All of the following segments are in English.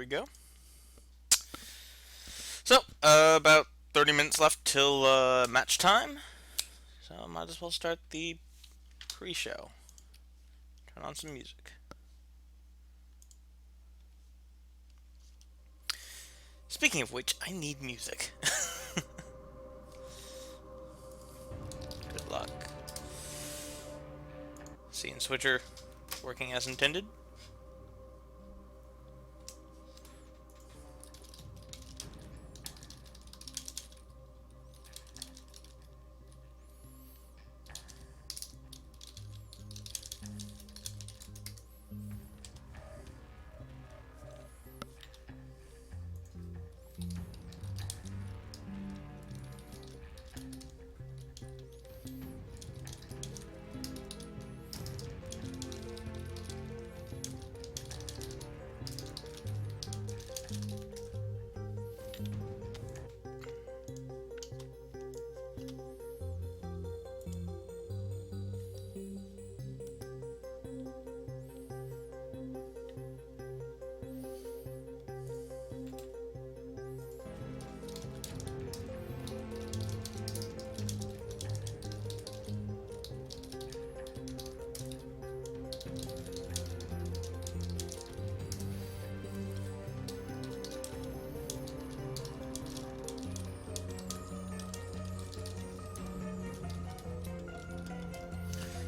we go. So, about 30 minutes left till match time. So, I might as well start the pre-show. Turn on some music. Speaking of which, I need music. Good luck. Scene switcher working as intended.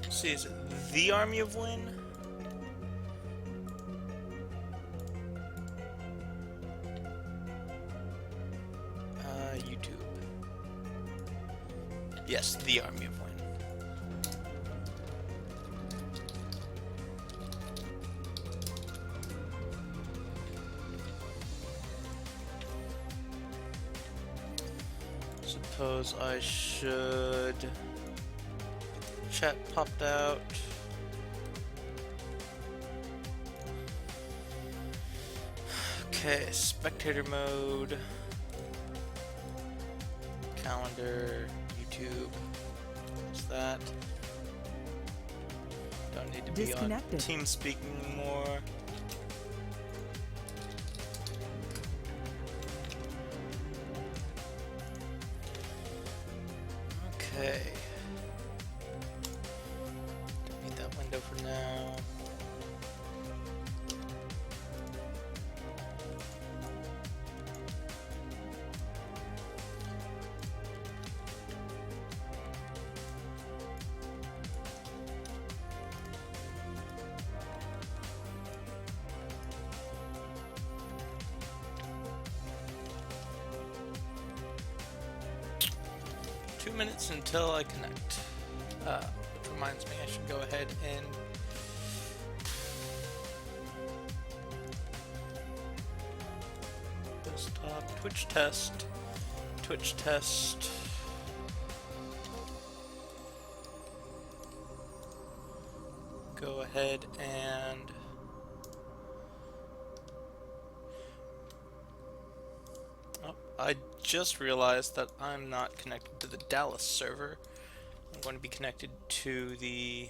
See, is it the Army of Wynn? YouTube. Yes, the Army of Wynn. Suppose I should... Chat popped out. Okay, spectator mode. Calendar, YouTube. What's that? Don't need to be on TeamSpeak anymore. Okay. For now. Two minutes until I connect. Which reminds me, I should go ahead and desktop Twitch test. Go ahead and I just realized that I'm not connected to the Dallas server. I'm going to be connected to the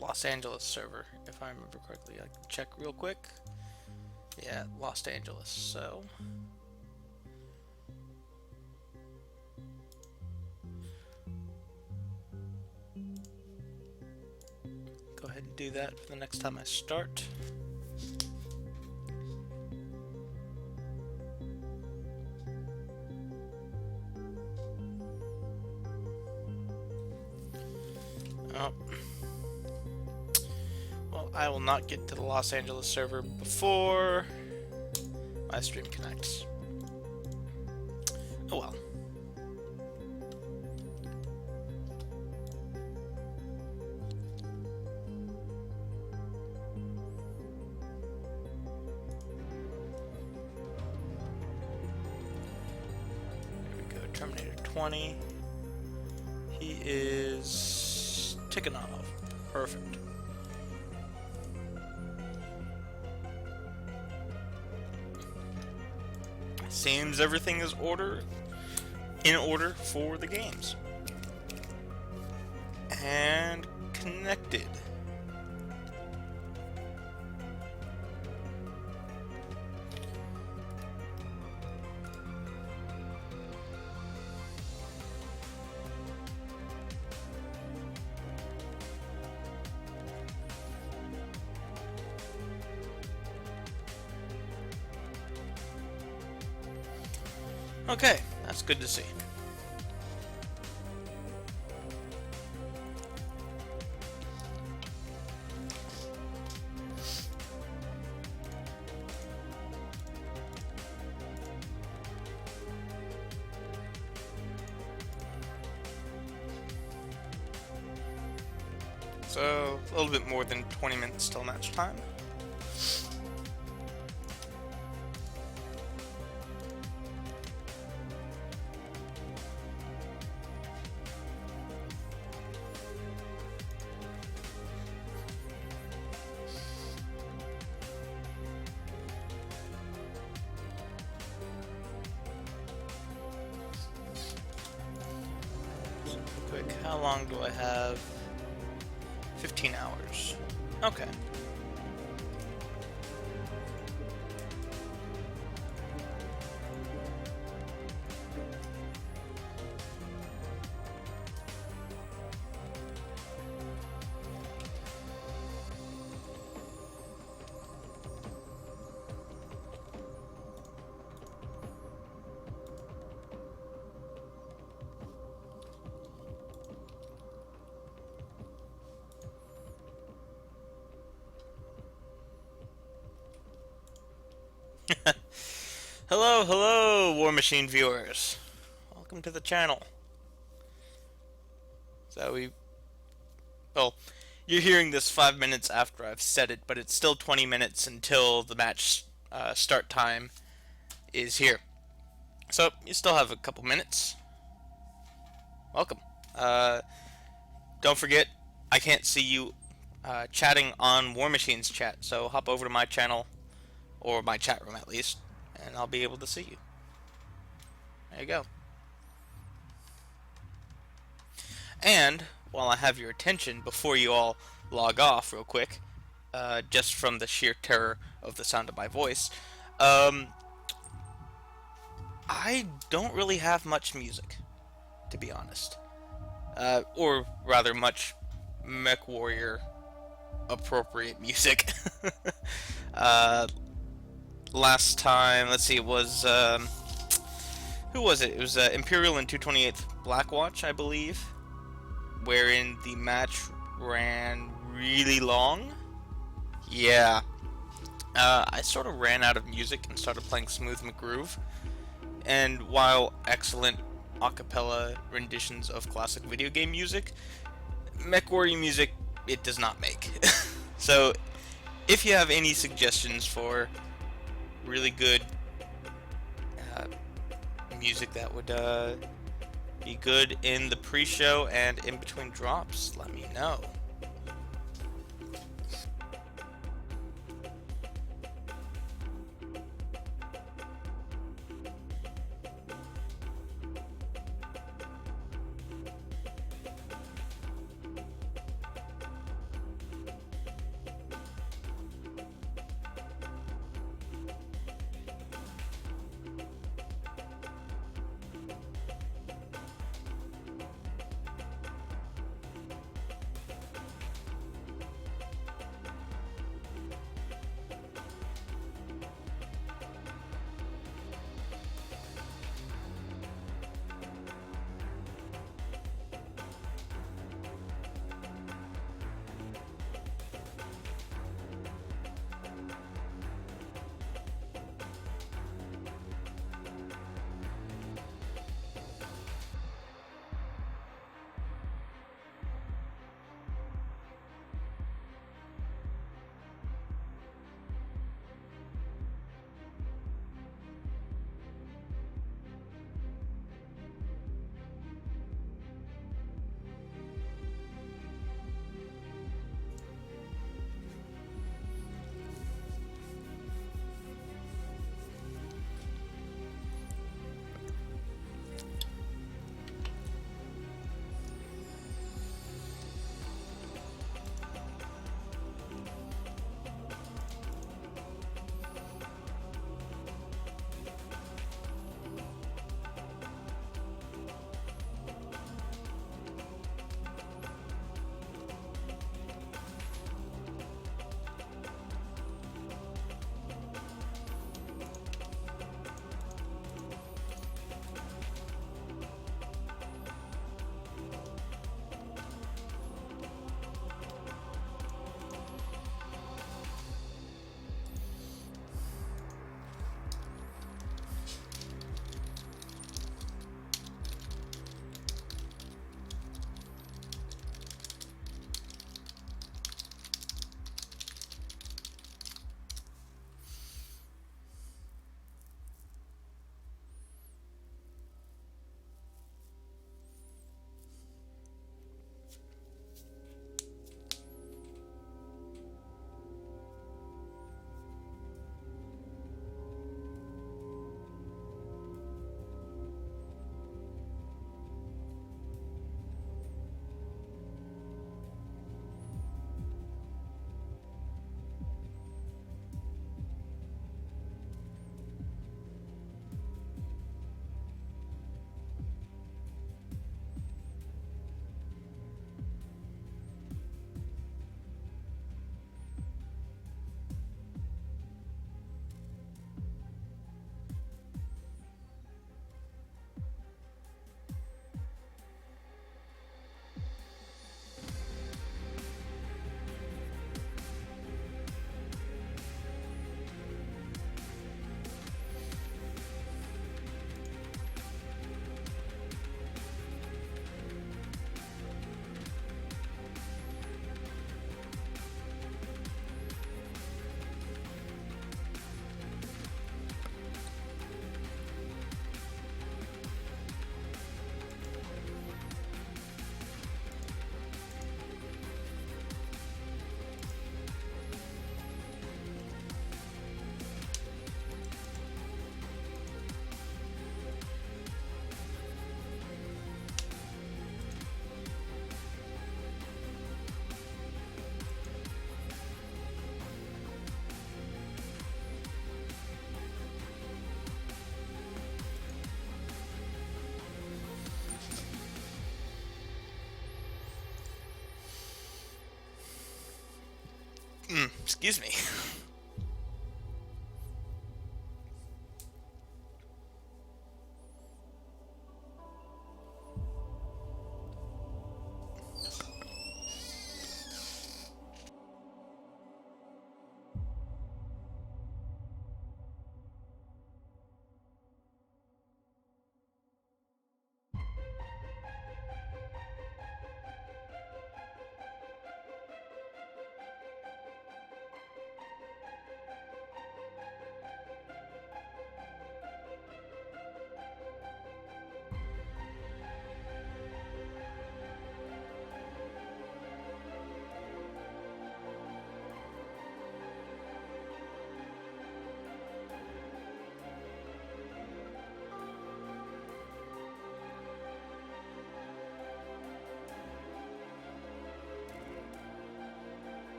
Los Angeles server, if I remember correctly. I can check real quick. Yeah, Los Angeles, so go ahead and do that for the next time I start. Oh. Well, I will not get to the Los Angeles server before my stream connects. Oh well. There we go, Terminator 20. He is Tikonov. Perfect. Seems everything is in order for the games. And connected. Okay, that's good to see. So, a little bit more than 20 minutes till match time. Quick, how long do I have? 15 hours. Okay. Hello, hello, War Machine viewers. Welcome to the channel. Well, you're hearing this 5 minutes after I've said it, but it's still 20 minutes until the match start time is here. So, you still have a couple minutes. Welcome. Don't forget, I can't see you chatting on War Machine's chat, so hop over to my channel, or my chat room at least, and I'll be able to see you. There you go. And, while I have your attention, before you all log off real quick, just from the sheer terror of the sound of my voice, I don't really have much music, to be honest. Or rather, much Mech Warrior appropriate music. Last time, let's see, it was, who was it? It was Imperial and 228th Blackwatch, I believe, wherein the match ran really long. Yeah. I sort of ran out of music and started playing Smooth McGroove. And while excellent a-cappella renditions of classic video game music, Mech Warrior music, it does not make. So, if you have any suggestions for really good music that would be good in the pre-show and in between drops, let me know. Excuse me.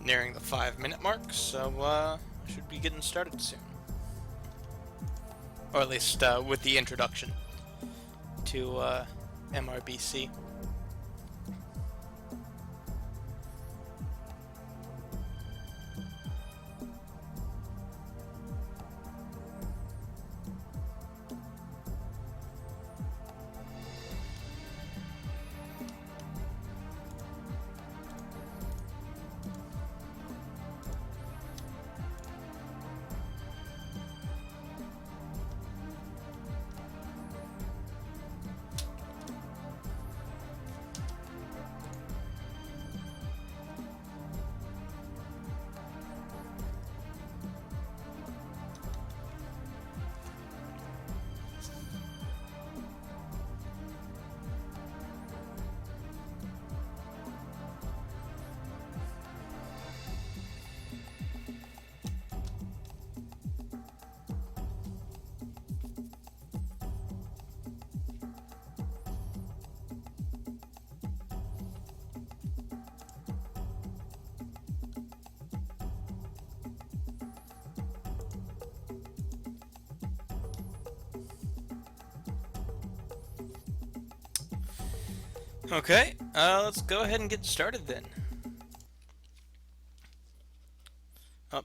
nearing the 5-minute mark, so I should be getting started soon. Or at least with the introduction to MRBC. Okay, let's go ahead and get started then. Oh,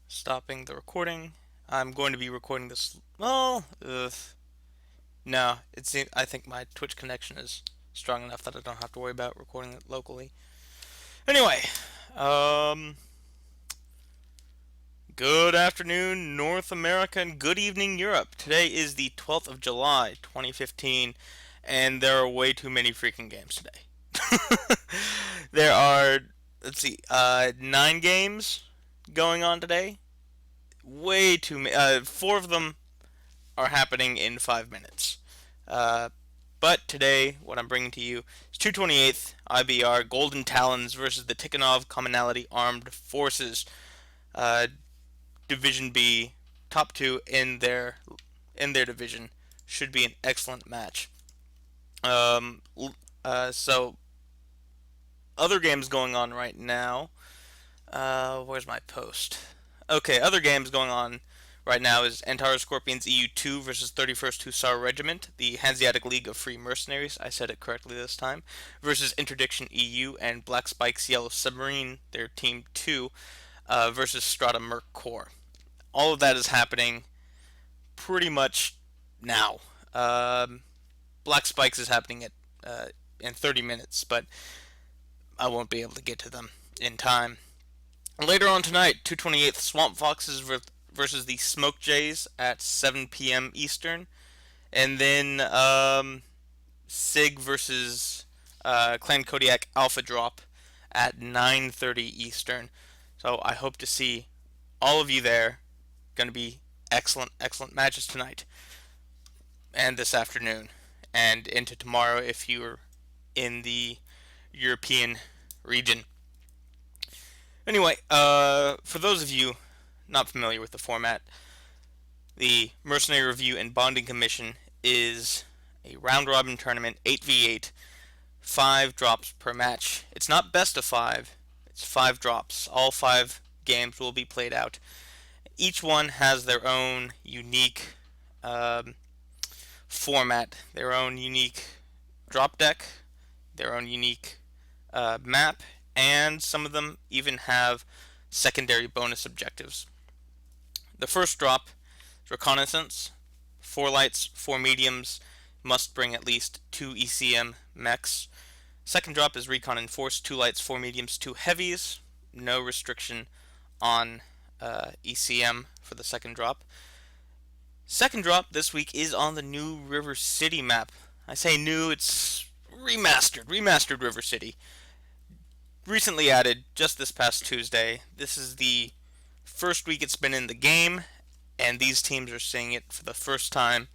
stopping the recording. I'm going to be recording this. Well, no, I think my Twitch connection is strong enough that I don't have to worry about recording it locally. Anyway, good afternoon, North America, and good evening, Europe. Today is the 12th of July, 2015. And there are way too many freaking games today. There are, let's see, 9 games going on today. Way too many. 4 of them are happening in 5 minutes. But today, what I'm bringing to you is 228th IBR Golden Talons versus the Tikonov Commonality Armed Forces. Division B, top 2 in their division. Should be an excellent match. So other games going on right now. Where's my post? Okay, other games going on right now is Antares Scorpions EU 2 versus 31st Hussar Regiment, the Hanseatic League of Free Mercenaries, I said it correctly this time, versus Interdiction EU and Black Spike's Yellow Submarine, their Team 2, versus Strata Merc Corp. All of that is happening pretty much now. Black Spikes is happening in 30 minutes, but I won't be able to get to them in time. Later on tonight, 228th Swamp Foxes versus the Smoke Jays at 7 p.m. Eastern, and then SIG versus Clan Kodiak Alpha Drop at 9:30 Eastern. So I hope to see all of you there. Going to be excellent matches tonight and this afternoon, and into tomorrow if you're in the European region. Anyway, for those of you not familiar with the format, the Mercenary Review and Bonding Commission is a round-robin tournament, 8v8, 5 drops per match. It's not best of 5, it's 5 drops. All 5 games will be played out. Each one has their own unique format, their own unique drop deck, their own unique map, and some of them even have secondary bonus objectives. The first drop is Reconnaissance. 4 lights, 4 mediums, must bring at least 2 ECM mechs. Second drop is Recon Enforced. 2 lights, 4 mediums, 2 heavies. No restriction on ECM for the second drop. Second drop this week is on the new River City map. I say new, it's remastered River City. Recently added just this past Tuesday. This is the first week it's been in the game, and these teams are seeing it for the first time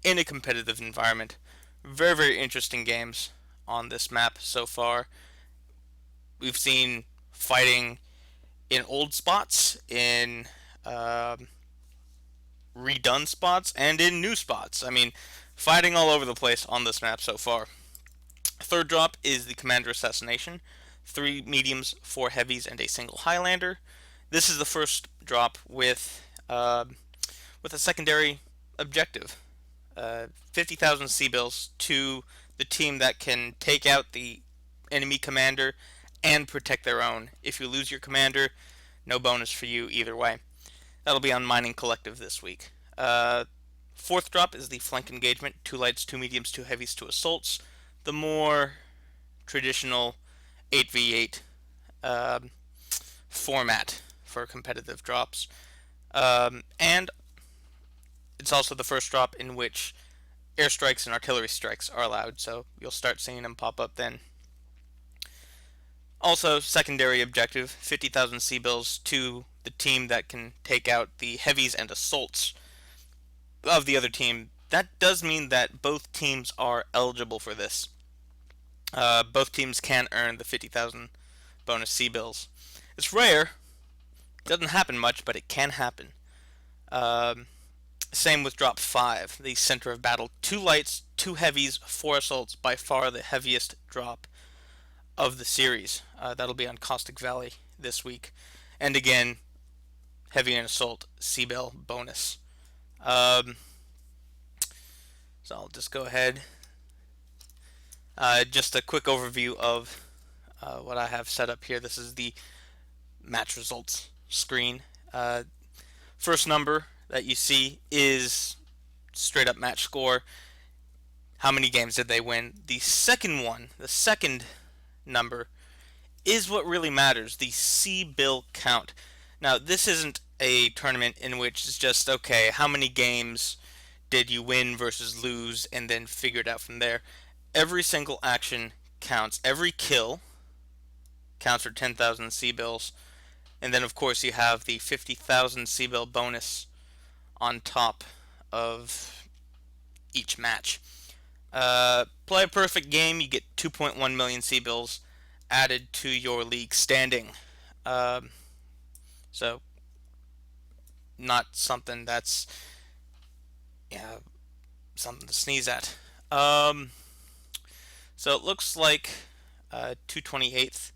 in a competitive environment. Very interesting games on this map so far. We've seen fighting in old spots, in redone spots, and in new spots. I mean, fighting all over the place on this map so far. Third drop is the Commander Assassination. 3 mediums, 4 heavies, and a single Highlander. This is the first drop with a secondary objective. 50,000 sea bills to the team that can take out the enemy commander and protect their own. If you lose your commander, no bonus for you either way. That'll be on Mining Collective this week. Fourth drop is the flank engagement: 2 lights, 2 mediums, 2 heavies, 2 assaults. The more traditional 8v8 format for competitive drops. And it's also the first drop in which airstrikes and artillery strikes are allowed, so you'll start seeing them pop up then. Also, secondary objective: 50,000 sea bills to the team that can take out the heavies and assaults of the other team. That does mean that both teams are eligible for this. Both teams can earn the 50,000 bonus sea bills. It's rare, doesn't happen much, but it can happen. Same with drop 5, the center of battle: 2 lights, 2 heavies, 4 assaults, by far the heaviest drop of the series. That'll be on Caustic Valley this week. And again, heavy and assault sea bill bonus. So I'll just go ahead. Just a quick overview of what I have set up here. This is the match results screen. First number that you see is straight up match score. How many games did they win? The second one, the second number, is what really matters, the sea bill count. Now, this isn't a tournament in which it's just, okay, how many games did you win versus lose, and then figure it out from there. Every single action counts. Every kill counts for 10,000 sea bills. And then, of course, you have the 50,000 sea bill bonus on top of each match. Play a perfect game, you get 2.1 million sea bills added to your league standing. So, not something that's something to sneeze at. So it looks like 228th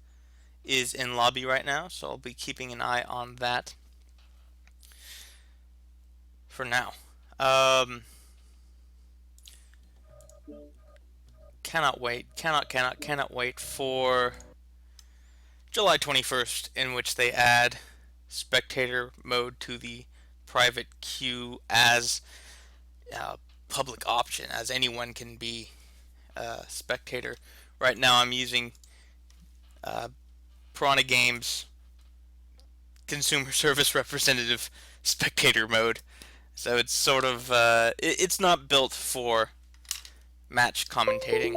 is in lobby right now, so I'll be keeping an eye on that for now. Cannot wait for July 21st, in which they add spectator mode to the private queue as a public option, as anyone can be a spectator. Right now I'm using Piranha Games consumer service representative spectator mode, so it's sort of it's not built for match commentating.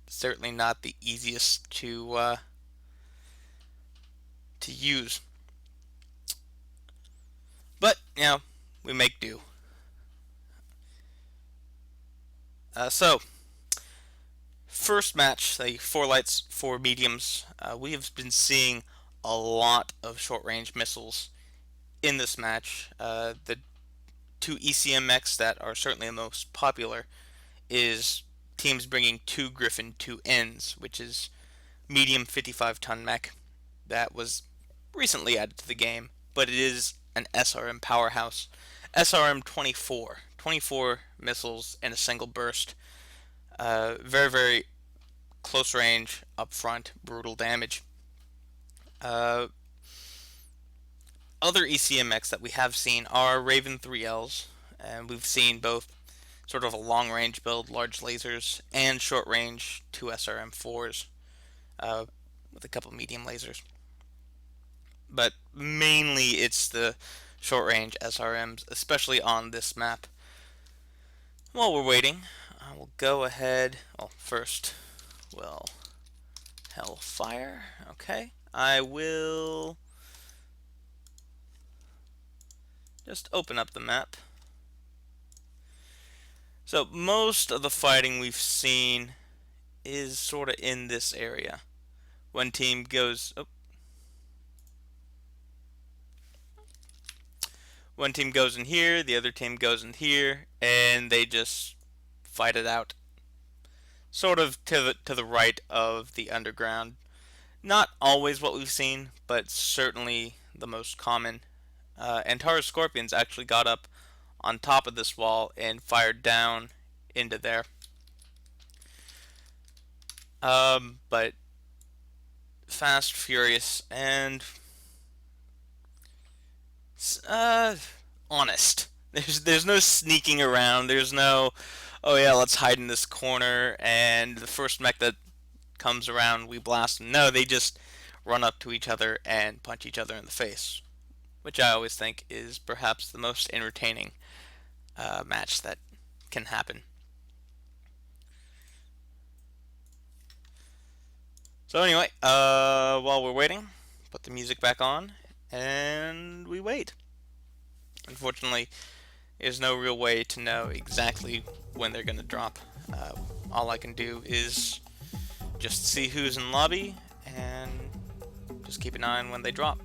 Certainly not the easiest to use, but we make do. So first match, the 4 lights, 4 mediums. We have been seeing a lot of short-range missiles in this match. The 2 ECMX that are certainly the most popular is teams bringing 2 Griffin 2Ns, which is medium 55-ton mech that was recently added to the game, but it is an SRM powerhouse. SRM 24 missiles in a single burst. Very, very close range, up front, brutal damage. Other ECMX that we have seen are Raven 3Ls, and we've seen both sort of a long range build, large lasers, and short range 2 SRM4s with a couple medium lasers. But mainly it's the short range SRMs, especially on this map. While we're waiting, I will go ahead. Well, first we'll Hellfire. Okay, I will just open up the map. So most of the fighting we've seen is sort of in this area. One team goes one team goes in here, the other team goes in here, and they just fight it out. sort of to the right of the underground. Not always what we've seen, but certainly the most common. Antares Scorpions actually got up on top of this wall and fired down into there. But fast, furious, and uh, honest. There's no sneaking around. There's no, oh yeah, let's hide in this corner, and the first mech that comes around, we blast them. No, they just run up to each other and punch each other in the face, which I always think is perhaps the most entertaining match that can happen. So anyway, while we're waiting, put the music back on, and we wait. Unfortunately, there's no real way to know exactly when they're gonna drop. All I can do is just see who's in lobby and just keep an eye on when they drop.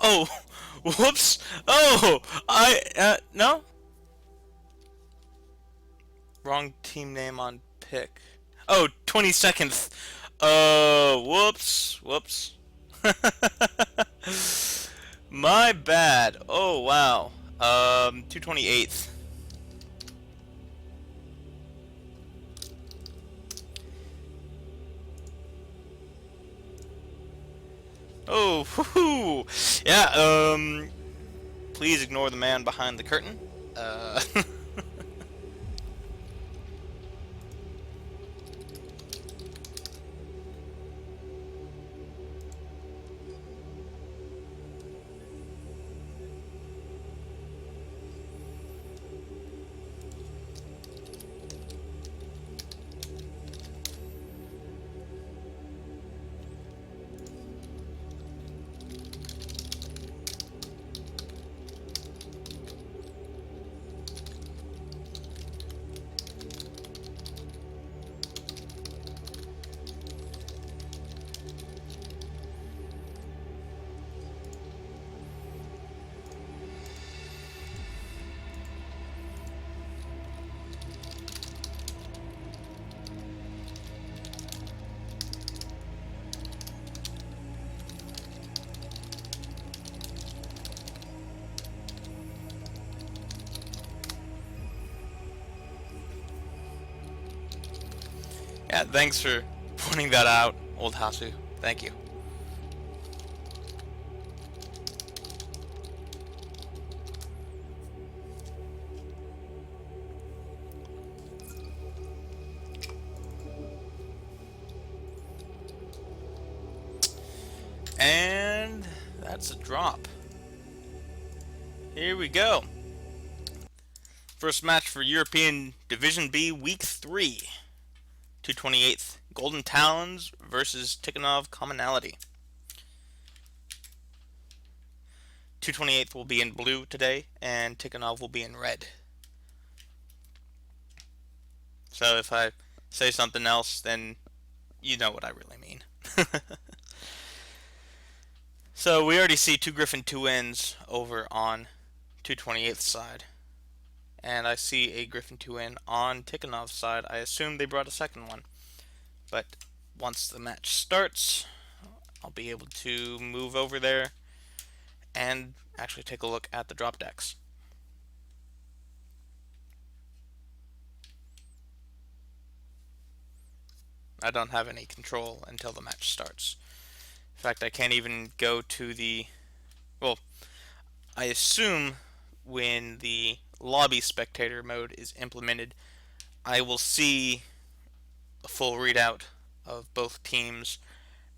Oh, whoops. Oh, no. Wrong team name on pick. Oh, 22nd. Whoops. Whoops. My bad. Oh, wow. 228th. Oh, whoo. Yeah, please ignore the man behind the curtain. Yeah, thanks for pointing that out, old Hasu. Thank you. And that's a drop. Here we go. First match for European Division B Week 3. 228th Golden Talons versus Tikonov Commonality. 228th will be in blue today, and Tikonov will be in red. So if I say something else, then you know what I really mean. So we already see 2 Griffin 2 Ns over on 228th side. And I see a Griffin 2N on Tikonov's side. I assume they brought a second one. But once the match starts, I'll be able to move over there and actually take a look at the drop decks. I don't have any control until the match starts. In fact, I can't even go to the... Well, I assume when the lobby spectator mode is implemented, I will see a full readout of both teams,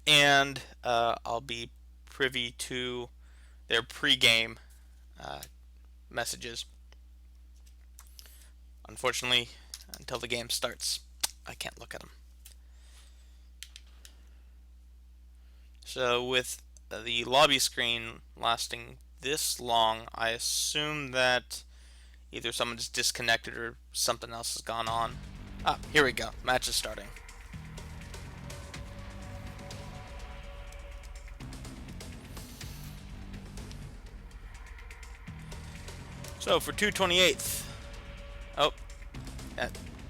and I'll be privy to their pre-game messages. Unfortunately, until the game starts, I can't look at them. So with the lobby screen lasting this long, I assume that either someone's disconnected or something else has gone on. Ah, here we go. Match is starting. So for 228th, oh,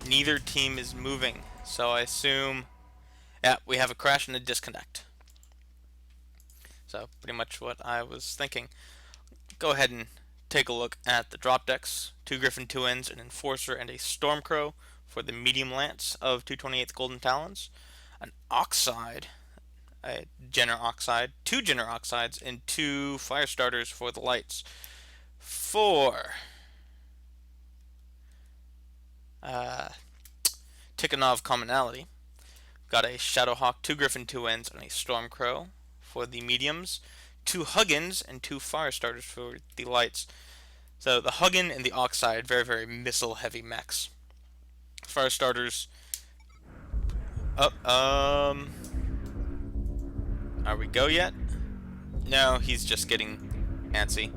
neither team is moving. So I assume, yeah, we have a crash and a disconnect. So pretty much what I was thinking. Go ahead and take a look at the drop decks. 2 Griffin 2 Ns, an Enforcer, and a Stormcrow for the medium lance of 228th Golden Talons. An Oxide, a Jenner Oxide, 2 Jenner Oxides, and 2 Fire Starters for the lights. For Tikonov Commonality, got a Shadowhawk, 2 Griffin 2 Ns, and a Stormcrow for the mediums. 2 Huggins and 2 Fire Starters for the lights. So the Hugin and the Oxide, very, very missile-heavy mechs. Fire Starters. Oh, are we go yet? No, he's just getting antsy.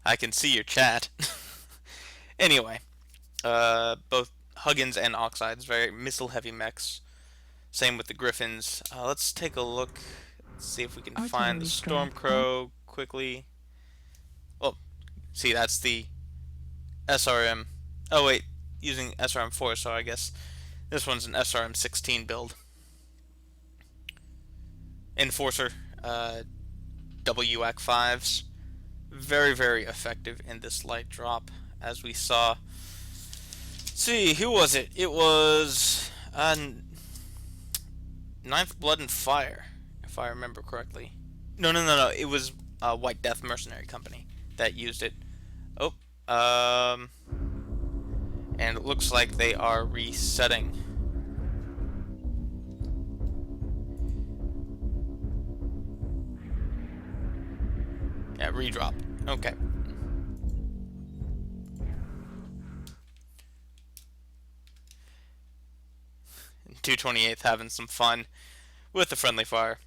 I can see your chat. Anyway, both Huggins and Oxides, very missile-heavy mechs. Same with the Griffins. Let's take a look. Let's see if we can find the Stormcrow quickly. Oh, see, that's the SRM. Oh wait, using SRM4, so I guess this one's an SRM16 build. Enforcer, WAC 5s. Very, very effective in this light drop, as we saw. Let's see, who was it? It was Ninth Blood and Fire, if I remember correctly. No. It was White Death Mercenary Company that used it. Oh, and it looks like they are resetting. Yeah, redrop. Okay. And 228th having some fun with the friendly fire.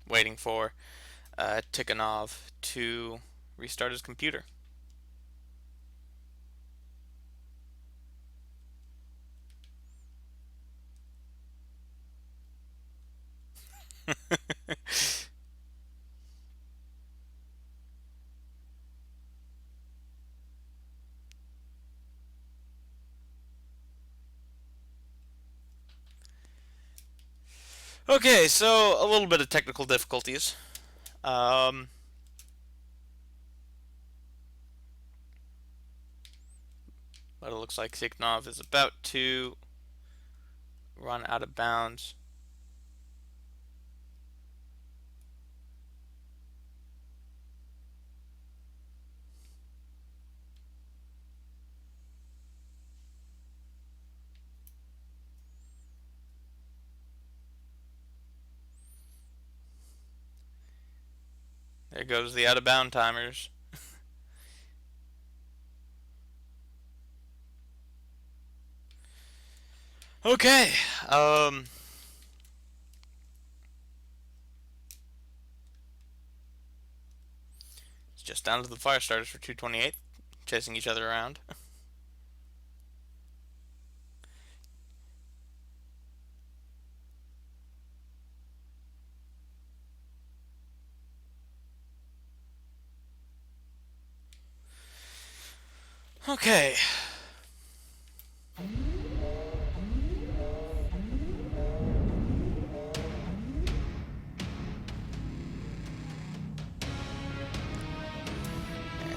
Waiting for Tikonov to restart his computer. Okay, so a little bit of technical difficulties. But it looks like Tikonov is about to run out of bounds. There goes the out of bound timers. Okay. It's just down to the fire starters for 228, chasing each other around. Okay. And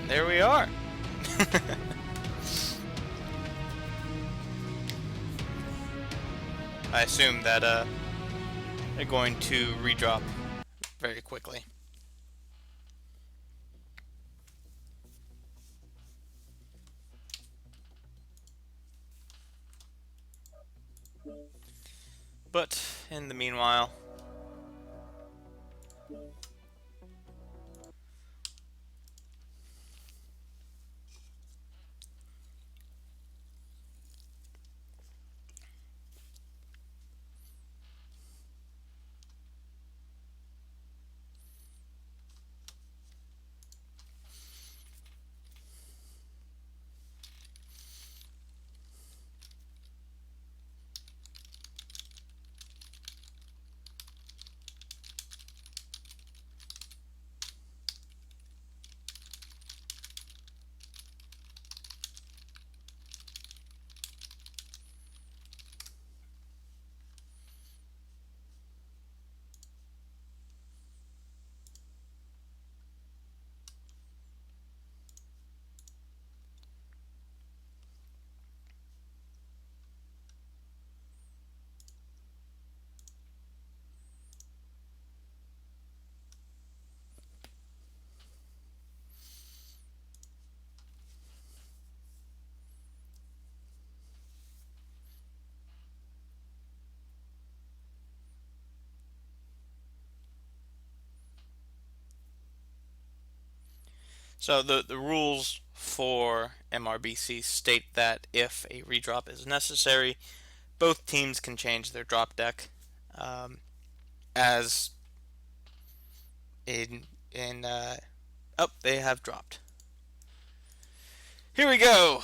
there we are. I assume that they're going to redrop very quickly. But in the meanwhile, so the rules for MRBC state that if a redrop is necessary, both teams can change their drop deck, as in oh, they have dropped. Here we go.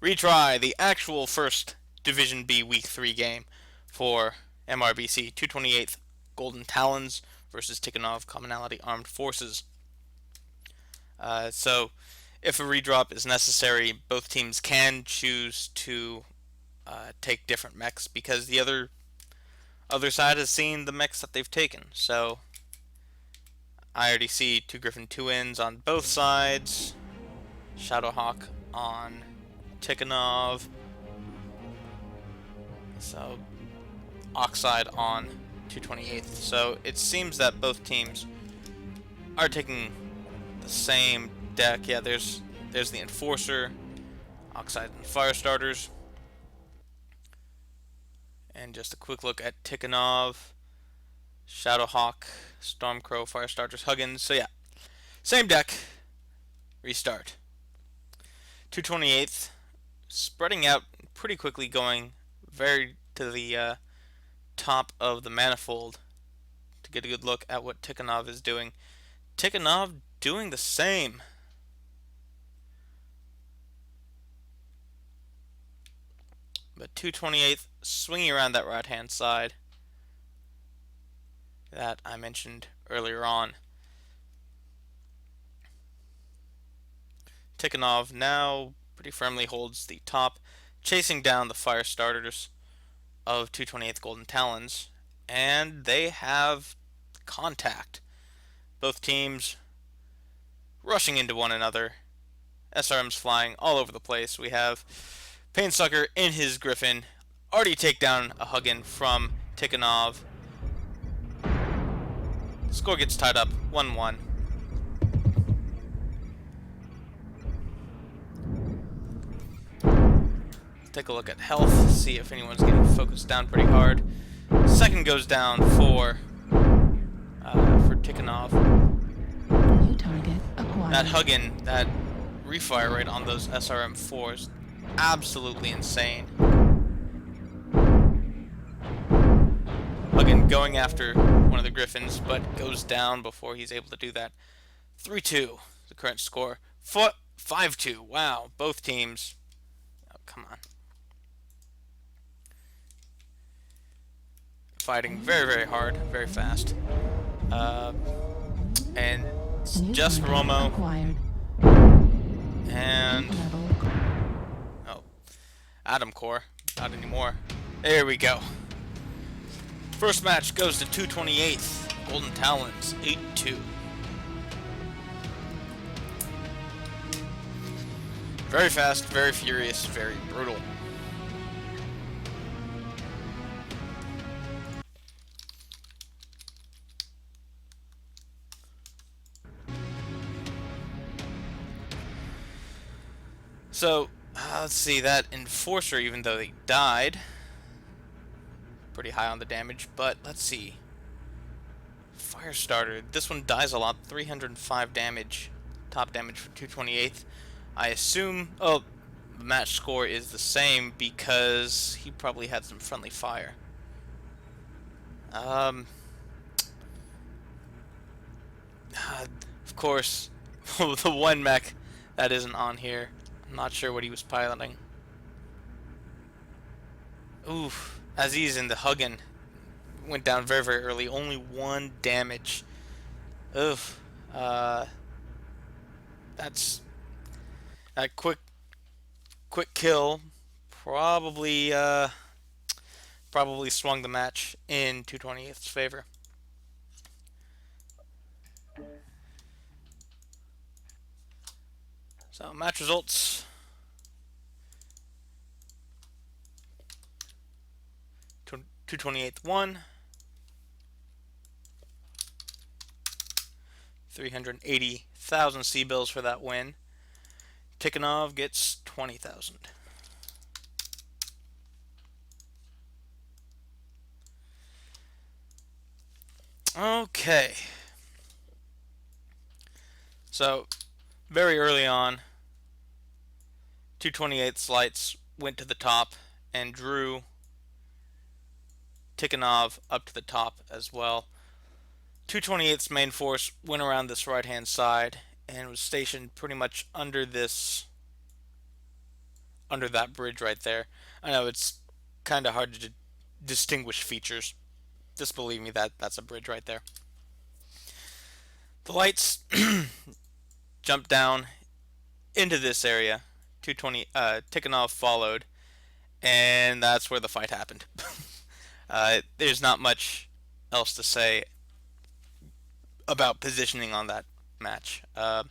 Retry the actual first Division B Week 3 game for MRBC 228th Golden Talons versus Tikonov Commonality Armed Forces. So, if a redrop is necessary, both teams can choose to take different mechs because the other side has seen the mechs that they've taken. So, I already see 2 Griffin 2-ins on both sides, Shadowhawk on Tikonov, so Oxide on 228th. So it seems that both teams are taking the same deck. Yeah, there's the Enforcer, Oxide and Fire Starters. And just a quick look at Tikonov, Shadowhawk, Stormcrow, Fire Starters, Huggins. So yeah, same deck. Restart. 228th, spreading out pretty quickly, going very to the top of the manifold to get a good look at what Tikonov is doing. Tikonov doing the same. But 228th swinging around that right hand side that I mentioned earlier on. Tikonov now pretty firmly holds the top, chasing down the fire starters of 228th Golden Talons, and they have contact. Both teams rushing into one another. SRMs flying all over the place. We have Painsucker in his Griffin, already take down a Huggin from Tikonov. Score gets tied up 1-1. Take a look at health, see if anyone's getting focused down pretty hard. Second goes down for Tikonov. That Huggin, that refire rate on those SRM-4s, absolutely insane. Huggin going after one of the Griffins, but goes down before he's able to do that. 3-2, the current score. 5-2, wow, both teams. Oh, come on. Fighting very, very hard, very fast. And just Romo. And oh, Atom Core, not anymore. There we go. First match goes to 228th Golden Talons, 8-2. Very fast, very furious, very brutal. So, let's see, that Enforcer, even though they died, pretty high on the damage, but let's see. Firestarter, this one dies a lot, 305 damage, top damage for 228th. I assume, oh, the match score is the same because he probably had some friendly fire. Of course, the one mech that isn't on here. I'm not sure what he was piloting. Oof. Aziz in the Huggin went down very, very early. Only 1 damage. Oof. That's a quick kill. Probably swung the match in 228th's favor. So match results. 228th won. 380,000 C-bills for that win. Tikonov gets 20,000. Okay. So, very early on, 228's lights went to the top and drew Tikonov up to the top as well. 228's main force went around this right-hand side and was stationed pretty much under that bridge right there. I know it's kind of hard to distinguish features. Just believe me, that's a bridge right there. The lights jumped down into this area. Tikonov followed, and that's where the fight happened. There's not much else to say about positioning on that match. I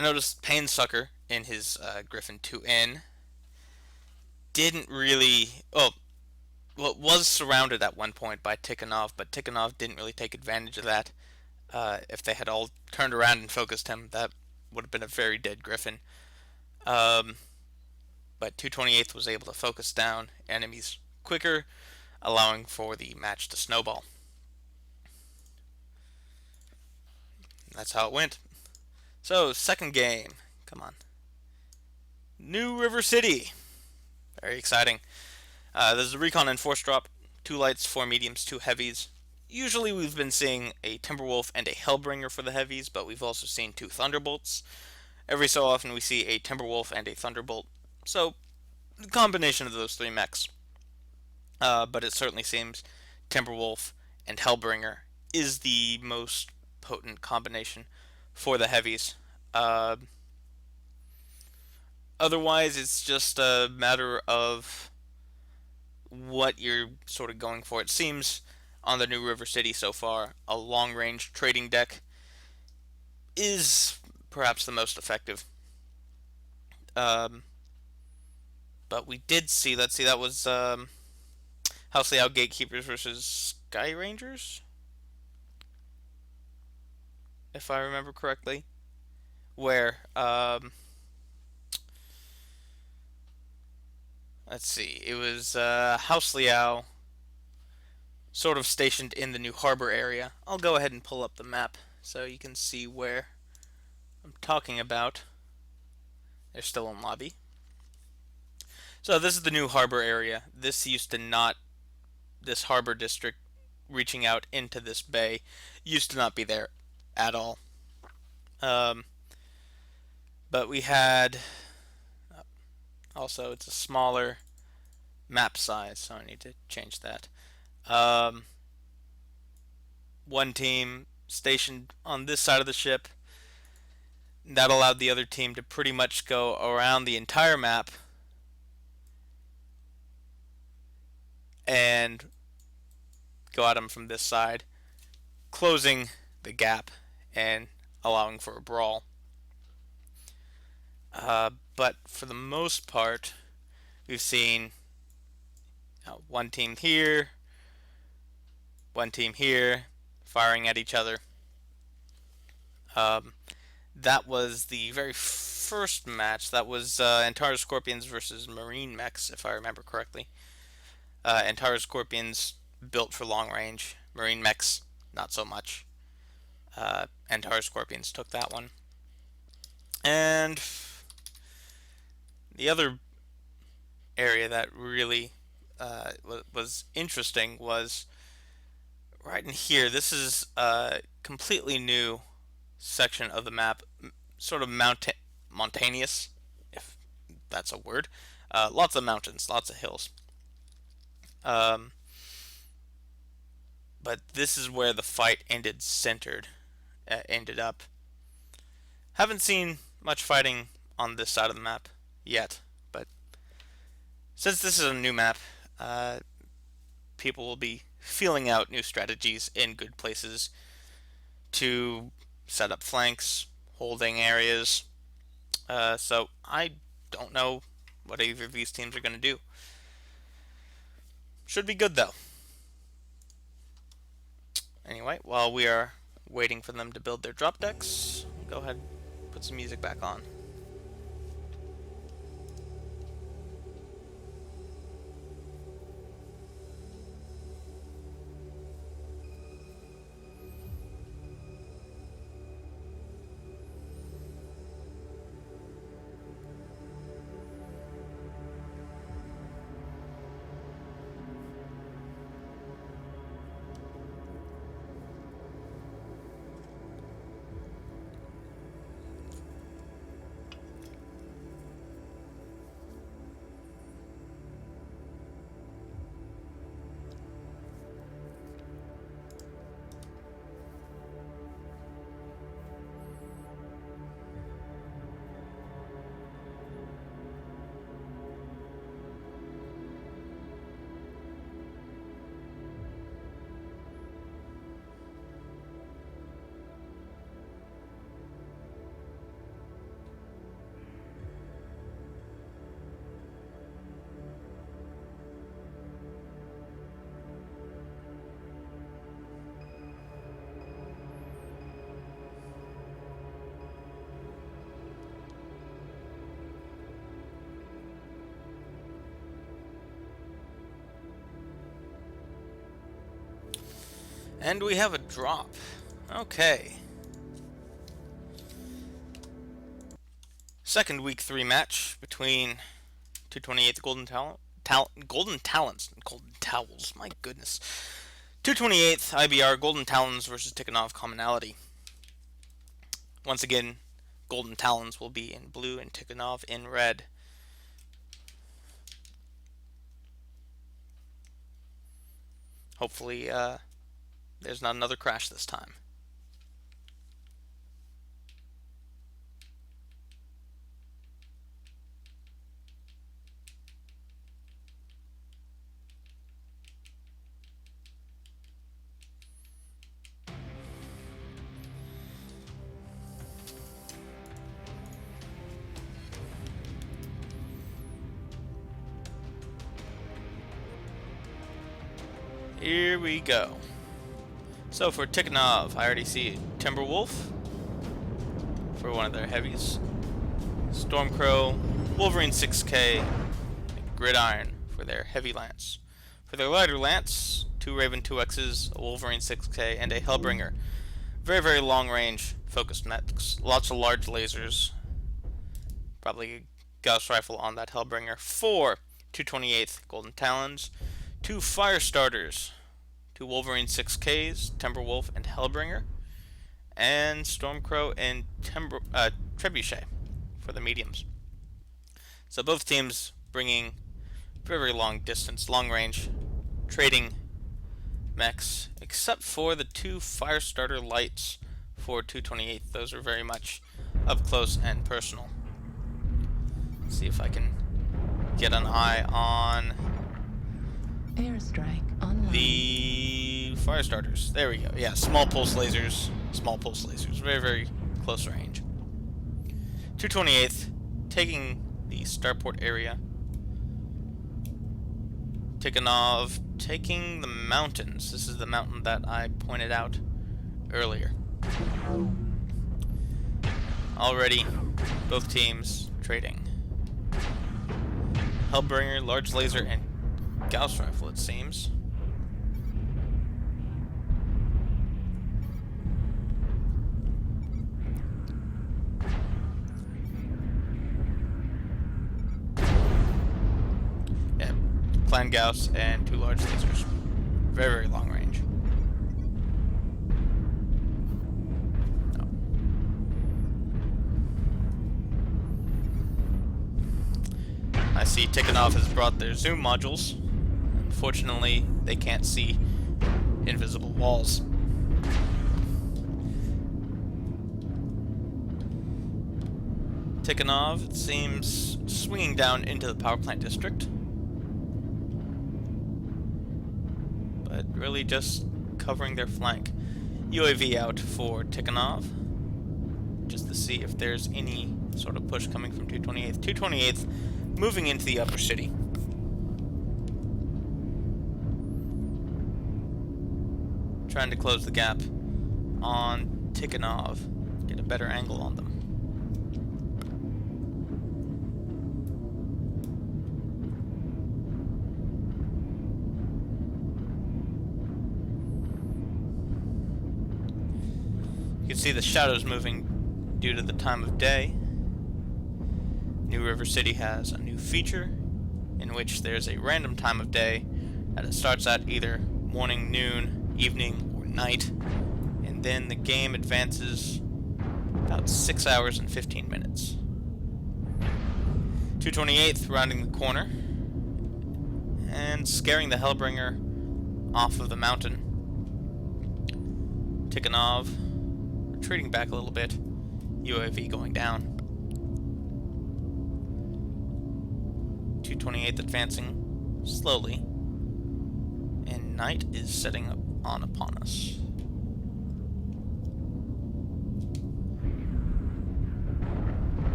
noticed Painsucker in his Griffin 2N didn't really... well, was surrounded at one point by Tikonov, but Tikonov didn't really take advantage of that. If they had all turned around and focused him, that would have been a very dead Griffin. But 228th was able to focus down enemies quicker, allowing for the match to snowball. That's how it went. So, second game. Come on. New River City. Very exciting. There's a recon and force drop. 2 lights, 4 mediums, 2 heavies. Usually we've been seeing a Timberwolf and a Hellbringer for the heavies, but we've also seen 2 Thunderbolts. Every so often we see a Timberwolf and a Thunderbolt. So, the combination of those 3 mechs. But it certainly seems Timberwolf and Hellbringer is the most potent combination for the heavies. Otherwise, it's just a matter of what you're sort of going for. It seems on the New River City so far, a long-range trading deck is perhaps the most effective. But we did see, let's see, that was House Layout Gatekeepers versus Sky Rangers, if I remember correctly, where let's see, it was House Liao sort of stationed in the New Harbor area. I'll go ahead and pull up the map so you can see where I'm talking about. They're still in lobby. So this is the new harbor area. This used to not, this harbor district reaching out into this bay used to not be there at all. Um, but we had, also it's a smaller map size, so I need to change that. Um, one team stationed on this side of the ship. That allowed the other team to pretty much go around the entire map and go at them from this side, closing the gap and allowing for a brawl. But for the most part, we've seen one team here, one team here, firing at each other. That was the very first match. That was Antares Scorpions versus Marine Mechs, if I remember correctly. Antares Scorpions built for long range. Marine Mechs, not so much. Antares Scorpions took that one. And the other area that really was interesting was right in here. This is a completely new section of the map, sort of mountainous, if that's a word. Lots of mountains, lots of hills. But this is where the fight ended up. Haven't seen much fighting on this side of the map yet, but since this is a new map, people will be feeling out new strategies in good places to set up flanks, holding areas. So I don't know what either of these teams are going to do. Should be good though. Anyway, while we are waiting for them to build their drop decks, go ahead and put some music back on. And we have a drop. Okay. Second week 3 match between 228th Golden Talons, Golden Towels, my goodness. 228th IBR Golden Talons versus Tikonov Commonality. Once again, Golden Talons will be in blue and Tikonov in red. Hopefully, there's not another crash this time. Here we go. So for Tikonov, I already see Timberwolf for one of their heavies, Stormcrow, Wolverine 6K, and Gridiron for their heavy lance. For their lighter lance, 2 Raven 2Xs, a Wolverine 6K, and a Hellbringer Very, very long range focused mechs. Lots of large lasers. Probably a Gauss rifle on that Hellbringer. 4 228th Golden Talons. 2 fire starters. 2 Wolverine 6Ks, Timberwolf and Hellbringer. And Stormcrow and Trebuchet for the mediums. So both teams bringing very, very long distance, long range, trading mechs, except for the 2 Firestarter lights for 228. Those are very much up close and personal. Let's see if I can get an eye on airstrike online. The Firestarters. There we go. Yeah, small pulse lasers. Small pulse lasers. Very, very close range. 228th taking the starport area. Tikonov taking the mountains. This is the mountain that I pointed out earlier. Already, both teams trading. Hellbringer, large laser, and Gauss rifle, it seems. Yeah, Clan Gauss and 2 large lasers. Very, very long range. I see Tikonov has brought their zoom modules. Unfortunately, they can't see invisible walls. Tikonov, it seems, swinging down into the power plant district. But really just covering their flank. UAV out for Tikonov, just to see if there's any sort of push coming from 228th. 228th moving into the upper city. Trying to close the gap on Tikonov, get a better angle on them. You can see the shadows moving due to the time of day. New River City has a new feature in which there's a random time of day that it starts at either morning, noon, evening, or night, and then the game advances about 6 hours and 15 minutes. 228th rounding the corner and scaring the Hellbringer off of the mountain. Tikonov retreating back a little bit, UAV going down. 228th advancing slowly, and night is setting up upon us.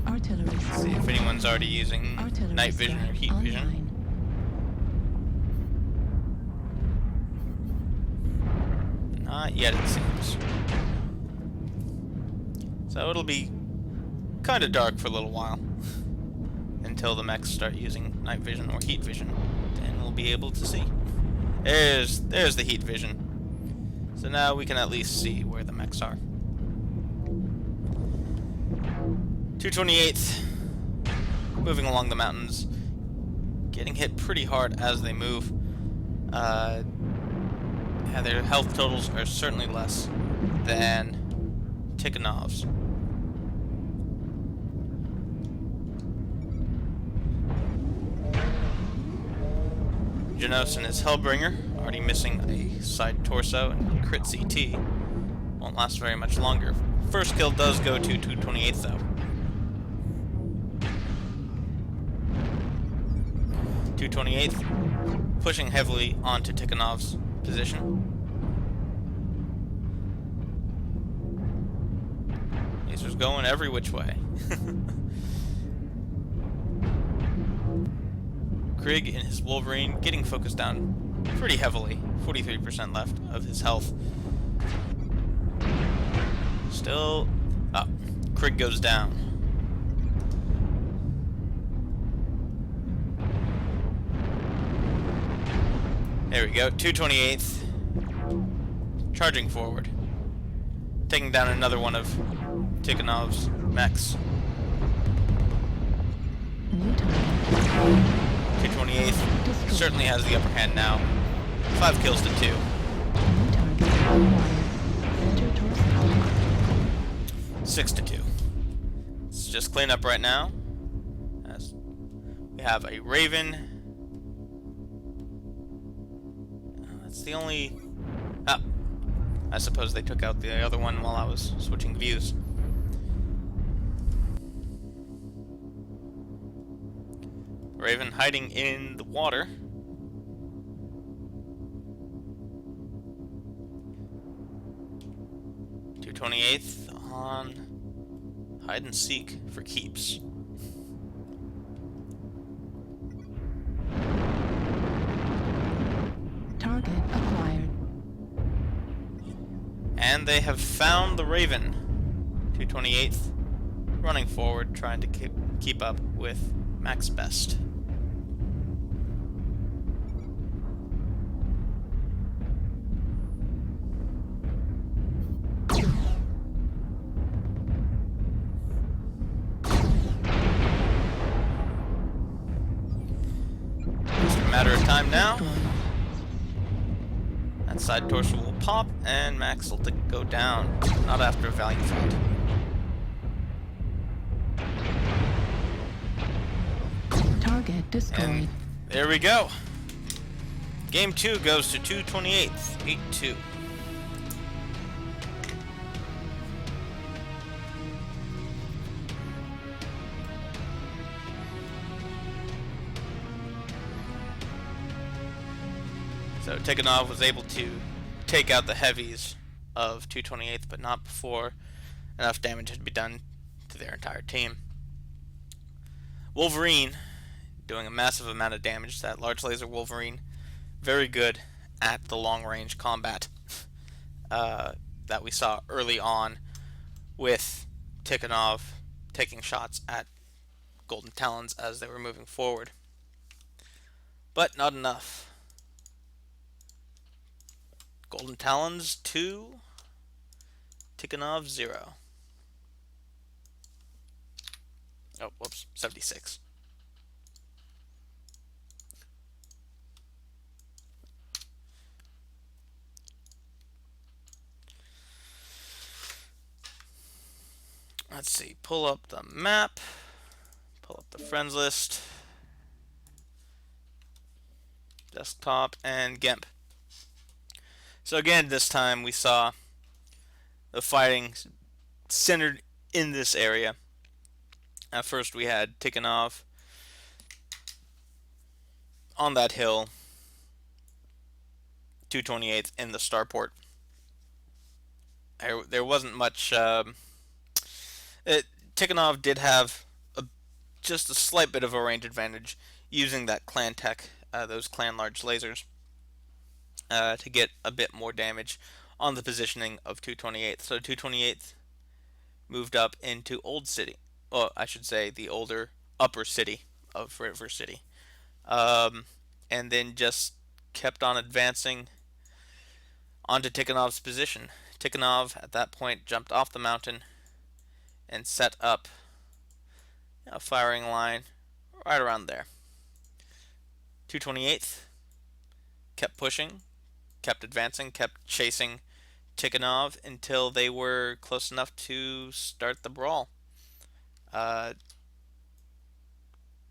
Artillery. Let's see if anyone's already using night vision or heat vision. Not yet, it seems. So it'll be kind of dark for a little while until the mechs start using night vision or heat vision. Then we'll be able to see. There's the heat vision. So now we can at least see where the mechs are. 228th moving along the mountains, getting hit pretty hard as they move. Yeah, their health totals are certainly less than Tikonov's. Janos and his Hellbringer, already missing a side torso and crit CT, won't last very much longer. First kill does go to 228th though. 228th pushing heavily onto Tikonov's position. Lasers going every which way. Krieg and his Wolverine getting focused down pretty heavily. 43% left of his health. Still up. Krieg goes down. There we go. 228th. Charging forward. Taking down another one of Tikonov's mechs. New target. 228th certainly has the upper hand now. 5 kills to 2. New target acquired. Enter torso. 6 to 2. Let's just clean up right now. As we have a Raven. That's the only... Ah, I suppose they took out the other one while I was switching views. Raven hiding in the water. .228th on hide and seek for keeps. Target acquired. And they have found the Raven. 228th running forward, trying to keep up with Max Best. Just a matter of time now. That side torso will pop, and Max will go down. Not after a valiant fight. Target destroyed. And there we go. Game 2 goes to 228th, 8-2. So Tikonov was able to take out the heavies of 228th, but not before enough damage had been done to their entire team. Wolverine doing a massive amount of damage. That large laser Wolverine, very good at the long range combat that we saw early on with Tikonov taking shots at Golden Talons as they were moving forward. But not enough. Golden Talons 2, Tikonov 0. Oh, whoops, 76. Let's see, pull up the map, pull up the friends list, desktop, and GIMP. So again, this time we saw the fighting centered in this area. At first we had Tikonov on that hill, 228th in the starport. There wasn't much... Tikonov did have just a slight bit of a range advantage using that clan tech, those clan large lasers, to get a bit more damage on the positioning of 228th. So 228th moved up into Old City. Well, I should say the older upper city of River City. And then just kept on advancing onto Tikonov's position. Tikonov at that point jumped off the mountain and set up a firing line right around there. 228th kept pushing, kept advancing, kept chasing Tikonov until they were close enough to start the brawl. While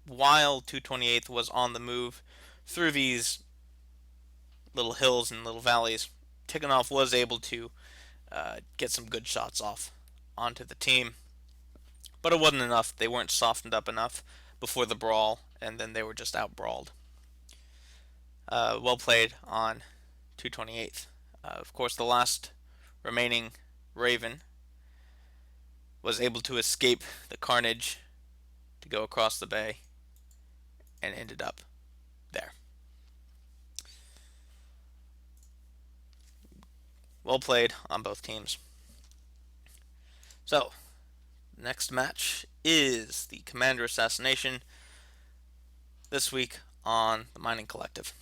228th was on the move through these little hills and little valleys, Tikonov was able to get some good shots off onto the team. But it wasn't enough. They weren't softened up enough before the brawl, and then they were just out-brawled. Well played on 228th. Of course, the last remaining Raven was able to escape the carnage to go across the bay and ended up there. Well played on both teams. So, next match is the Commander Assassination this week on the Mining Collective.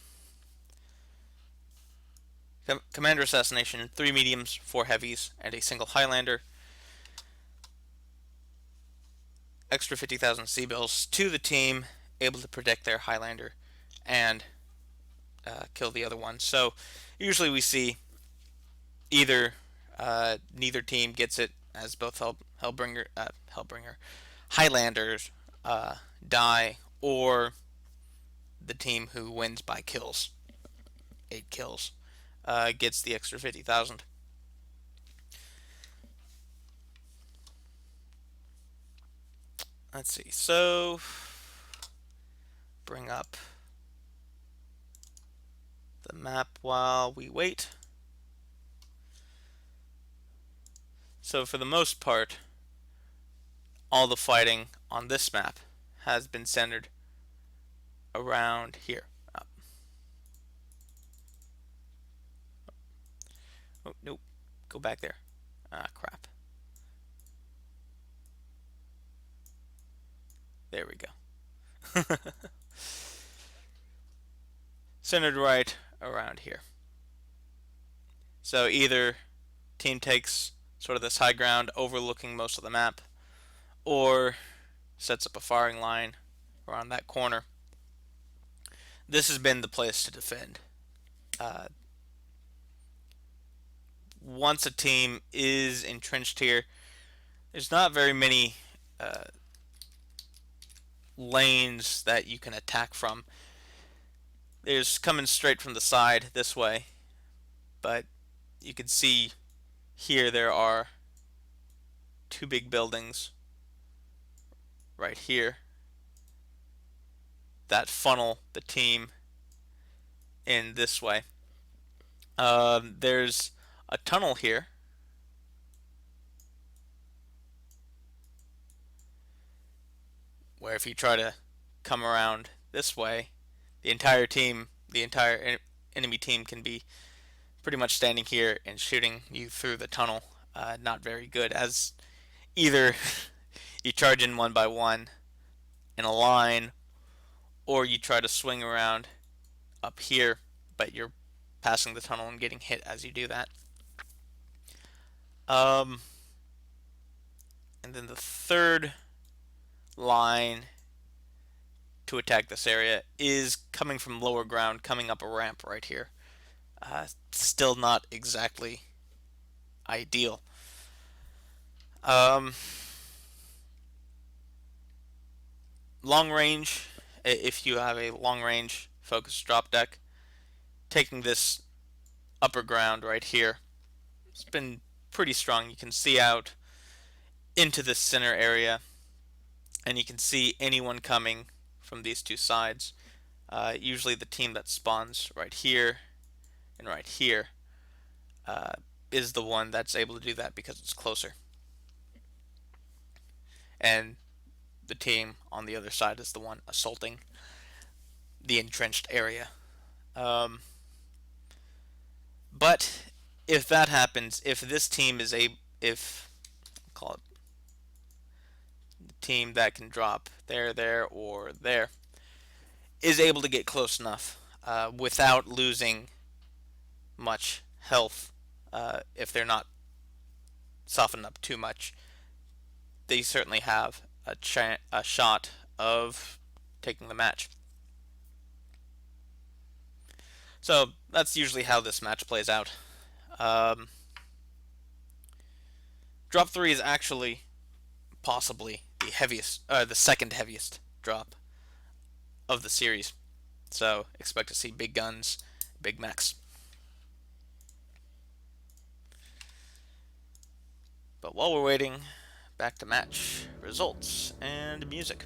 Commander assassination, 3 mediums, 4 heavies, and a single Highlander. Extra 50,000 C-bills to the team, able to protect their Highlander and kill the other one. So usually we see either neither team gets it, as both Hellbringer Highlanders die, or the team who wins by kills, 8 kills, gets the extra 50,000. Let's see. So bring up the map while we wait. So for the most part, all the fighting on this map has been centered around here. Oh, nope. Go back there. Ah, crap. There we go. Centered right around here. So either team takes sort of this high ground overlooking most of the map, or sets up a firing line around that corner. This has been the place to defend. Once a team is entrenched here, there's not very many lanes that you can attack from. There's coming straight from the side this way, but you can see here there are 2 big buildings right here that funnel the team in this way. There's a tunnel here where if you try to come around this way, the entire enemy team can be pretty much standing here and shooting you through the tunnel. Not very good, as either you charge in one by one in a line, or you try to swing around up here, but you're passing the tunnel and getting hit as you do that. And then the third line to attack this area is coming from lower ground, coming up a ramp right here. Still not exactly ideal. Long range, if you have a long range focused drop deck, taking this upper ground right here, it's been pretty strong. You can see out into the center area, and you can see anyone coming from these 2 sides. Usually the team that spawns right here and right here is the one that's able to do that because it's closer. And the team on the other side is the one assaulting the entrenched area. But if that happens, if this team is call it the team that can drop there, or there, is able to get close enough without losing much health, if they're not softened up too much, they certainly have a shot of taking the match. So that's usually how this match plays out. Drop 3 is actually possibly the second heaviest drop of the series. So expect to see big guns, big mechs. But while we're waiting, back to match results and music.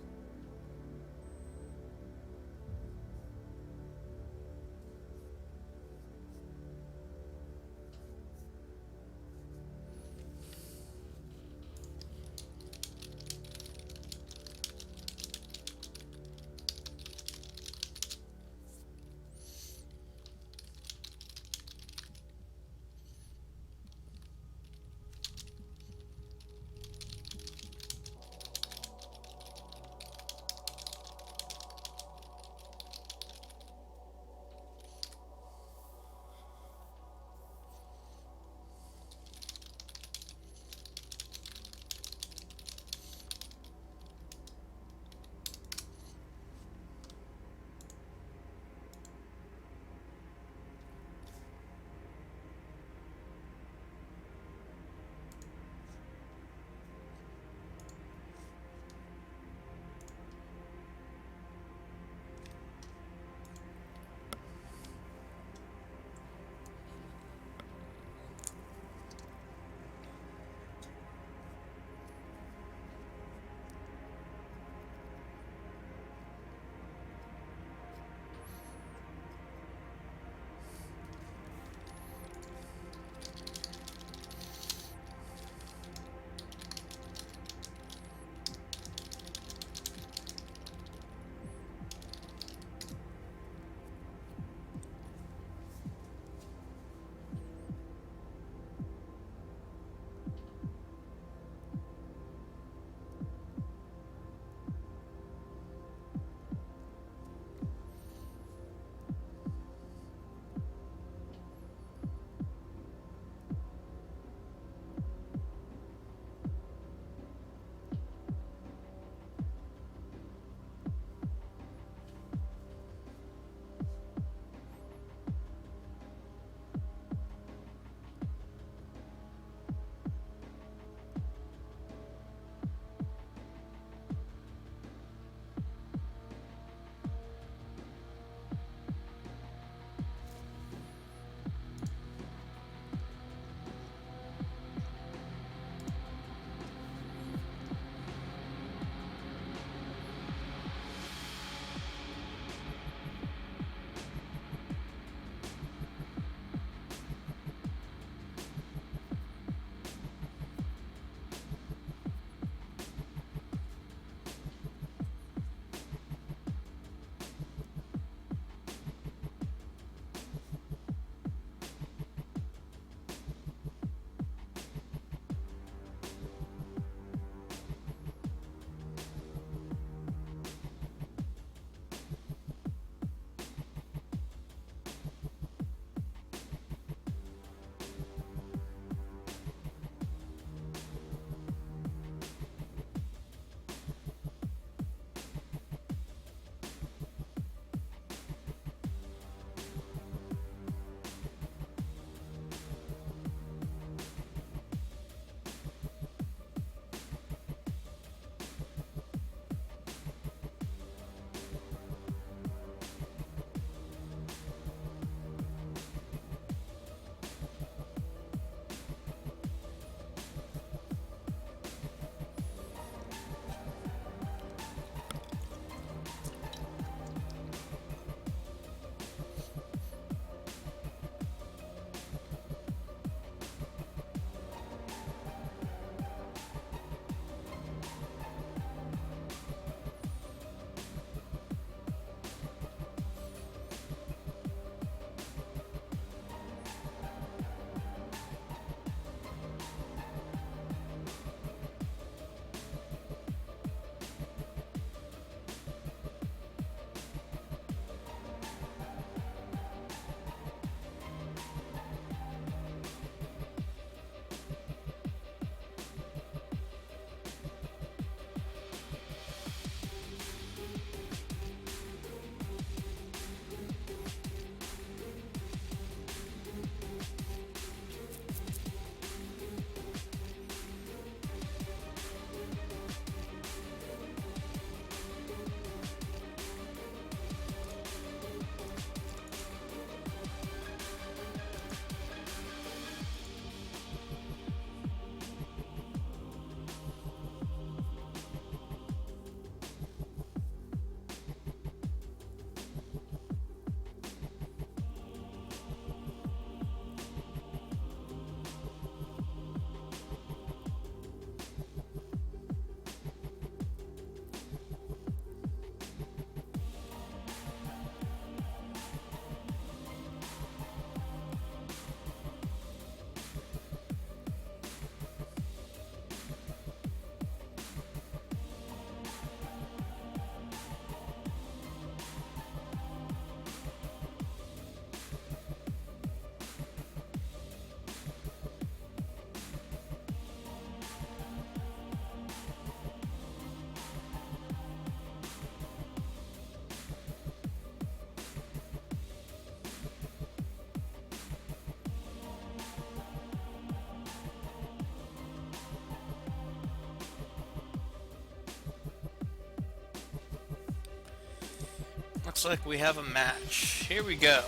Looks like we have a match. Here we go.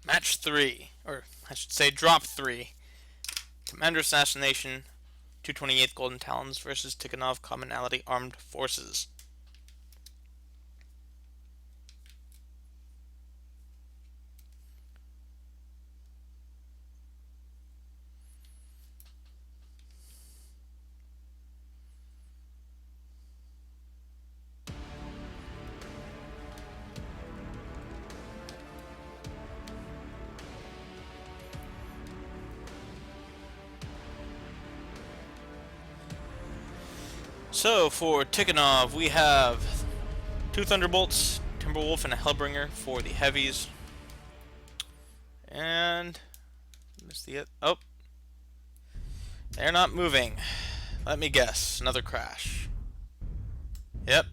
Match 3. Or, I should say, drop 3. Commander Assassination, 228th Golden Talons versus Tikonov Commonality Armed Forces. So, for Tikonov, we have 2 Thunderbolts, Timberwolf, and a Hellbringer for the heavies. And... oh. They're not moving. Let me guess. Another crash. Yep.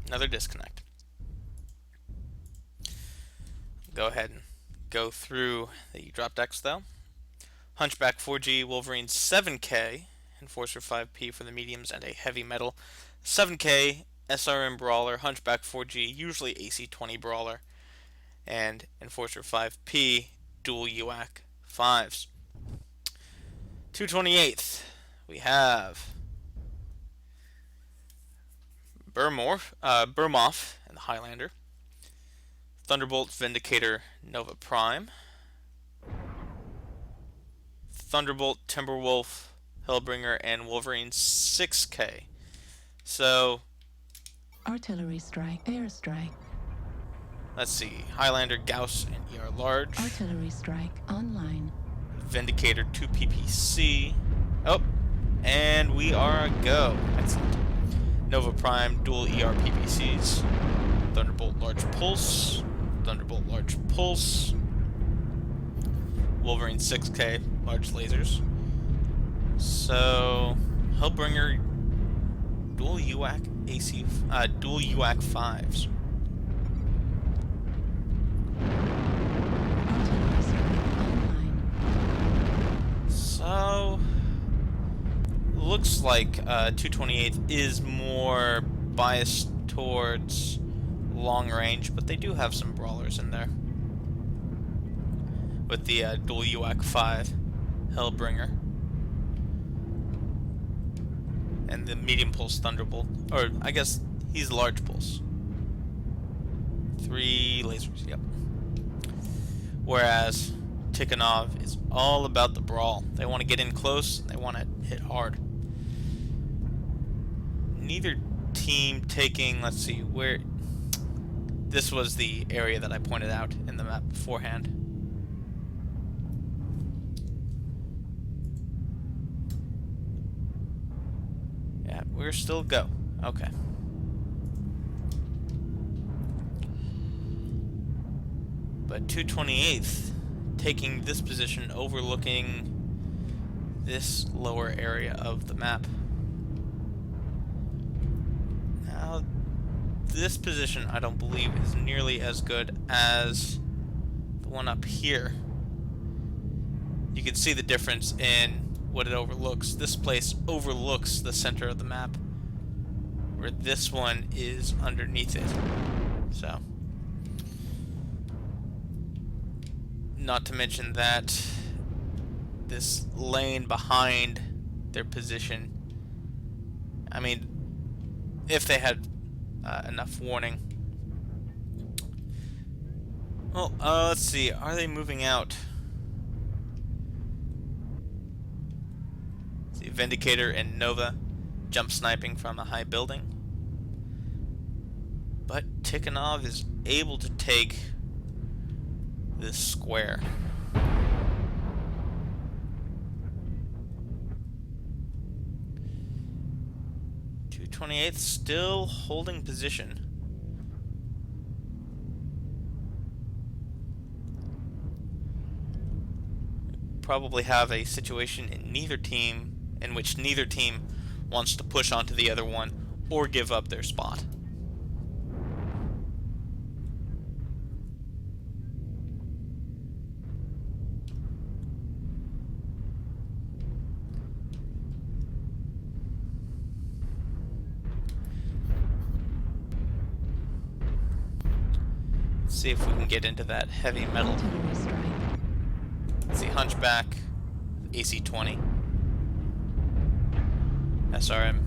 Another disconnect. Go ahead and go through the drop decks, though. Hunchback 4G, Wolverine 7K, Enforcer 5P for the mediums, and a heavy metal 7K SRM Brawler, Hunchback 4G, usually AC 20 Brawler, and Enforcer 5P dual UAC 5s. 228th, we have Burmoff and the Highlander, Thunderbolt Vindicator Nova Prime, Thunderbolt Timberwolf Hellbringer, and Wolverine 6K. So, Artillery strike. Airstrike. let's see. Highlander, Gauss, and ER Large. Artillery strike online. Vindicator 2 PPC. Oh, and we are a go. Excellent. Nova Prime, dual ER PPCs. Thunderbolt Large Pulse. Thunderbolt Large Pulse. Wolverine 6K, large lasers. So, Hellbringer, dual UAC AC, dual UAC 5s. Artillery strike online. So, looks like 228th is more biased towards long range, but they do have some brawlers in there. With the dual UAC 5 Hellbringer. And the medium pulse Thunderbolt. Or, I guess, he's large pulse. 3 lasers, yep. Whereas, Tikonov is all about the brawl. They want to get in close, and they want to hit hard. Neither team taking, let's see, where... This was the area that I pointed out in the map beforehand. Yeah, we're still go. Okay. But 228th taking this position overlooking this lower area of the map. Now, this position I don't believe is nearly as good as the one up here. You can see the difference in what it overlooks. This place overlooks the center of the map, where this one is underneath it. So, not to mention that this lane behind their position, I mean, if they had enough warning. Well, let's see, are they moving out? See, Vindicator and Nova jump sniping from a high building. But Tikonov is able to take this square. .228th still holding position. Probably have a situation in which neither team wants to push onto the other one or give up their spot. see if we can get into that heavy metal. Artillery strike. Let's see, Hunchback, AC-20, SRM,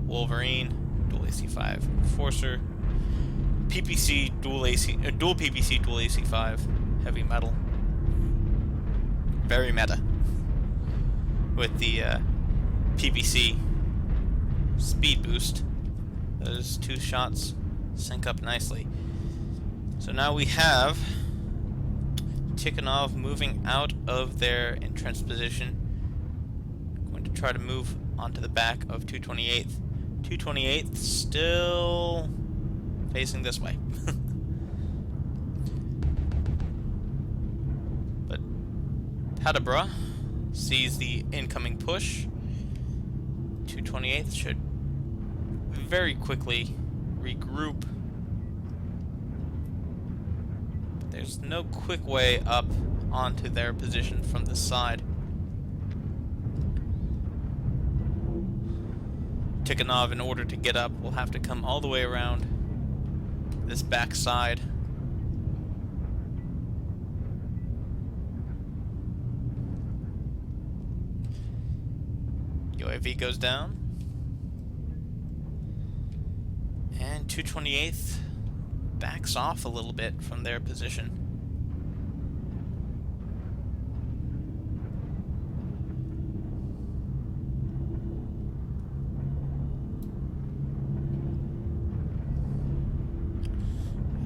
Wolverine, dual AC-5, Enforcer, PPC, dual PPC, dual AC-5, heavy metal. Very meta. With the PPC speed boost, those two shots sync up nicely. So now we have Tikonov moving out of their entrenched position. Going to try to move onto the back of 228th. 228th still facing this way. But Hadabra sees the incoming push. 228th should very quickly regroup. There's no quick way up onto their position from this side. Tikonov, in order to get up, will have to come all the way around this back side. UAV goes down. And 228th backs off a little bit from their position.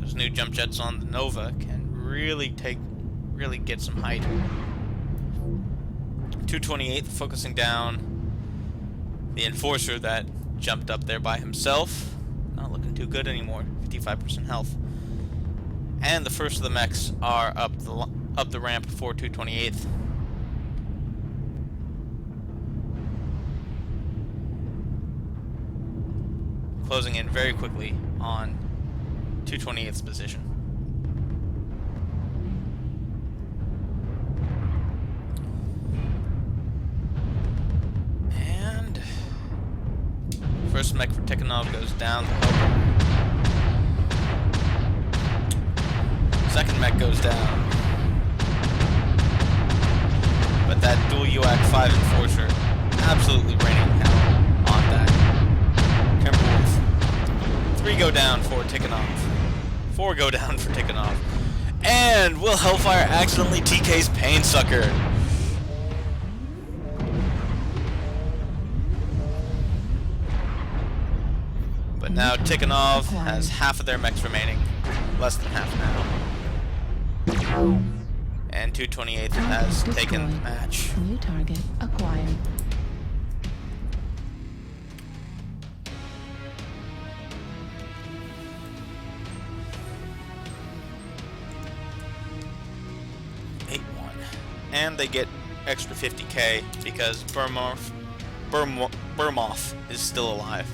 Those new jump jets on the Nova can really get some height. 228th focusing down the Enforcer that jumped up there by himself. Not looking too good anymore. 55% health. And the first of the mechs are up the ramp for 228th. Closing in very quickly on 228th's position. And first mech for Tikonov goes down. Second mech goes down. But that dual UAC-5 Enforcer absolutely raining hell on that Timberwolf. 3 go down for Tikonov. 4 go down for Tikonov. And will Hellfire accidentally TK's Pain Sucker? But now Tikonov has half of their mechs remaining. Less than half now. And 228th has taken the match. New target acquired. And they get extra 50k because Burmoff is still alive.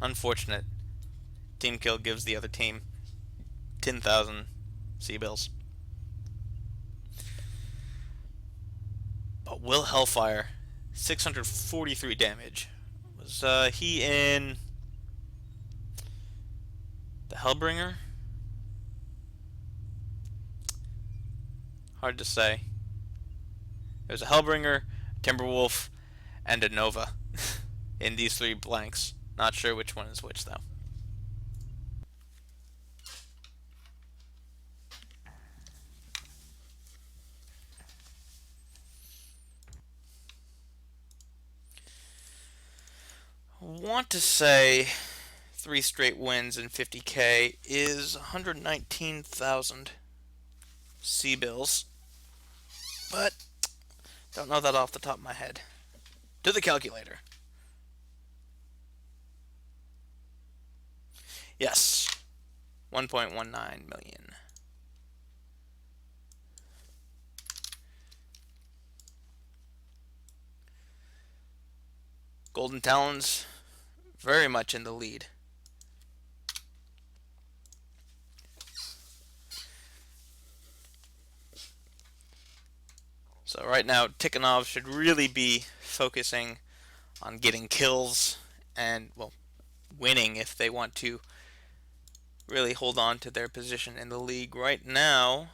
Unfortunate. Team kill gives the other team 10,000 C-bills. But Will Hellfire, 643 damage. Was he in the Hellbringer? Hard to say. There's a Hellbringer, Timberwolf, and a Nova in these 3 blanks. Not sure which one is which, though. I want to say 3 straight wins and 50k is 119,000 C-bills. But don't know that off the top of my head. To the calculator. Yes, 1.19 million. Golden Talons, very much in the lead. So right now, Tikonov should really be focusing on getting kills and, well, winning if they want to really hold on to their position in the league. Right now,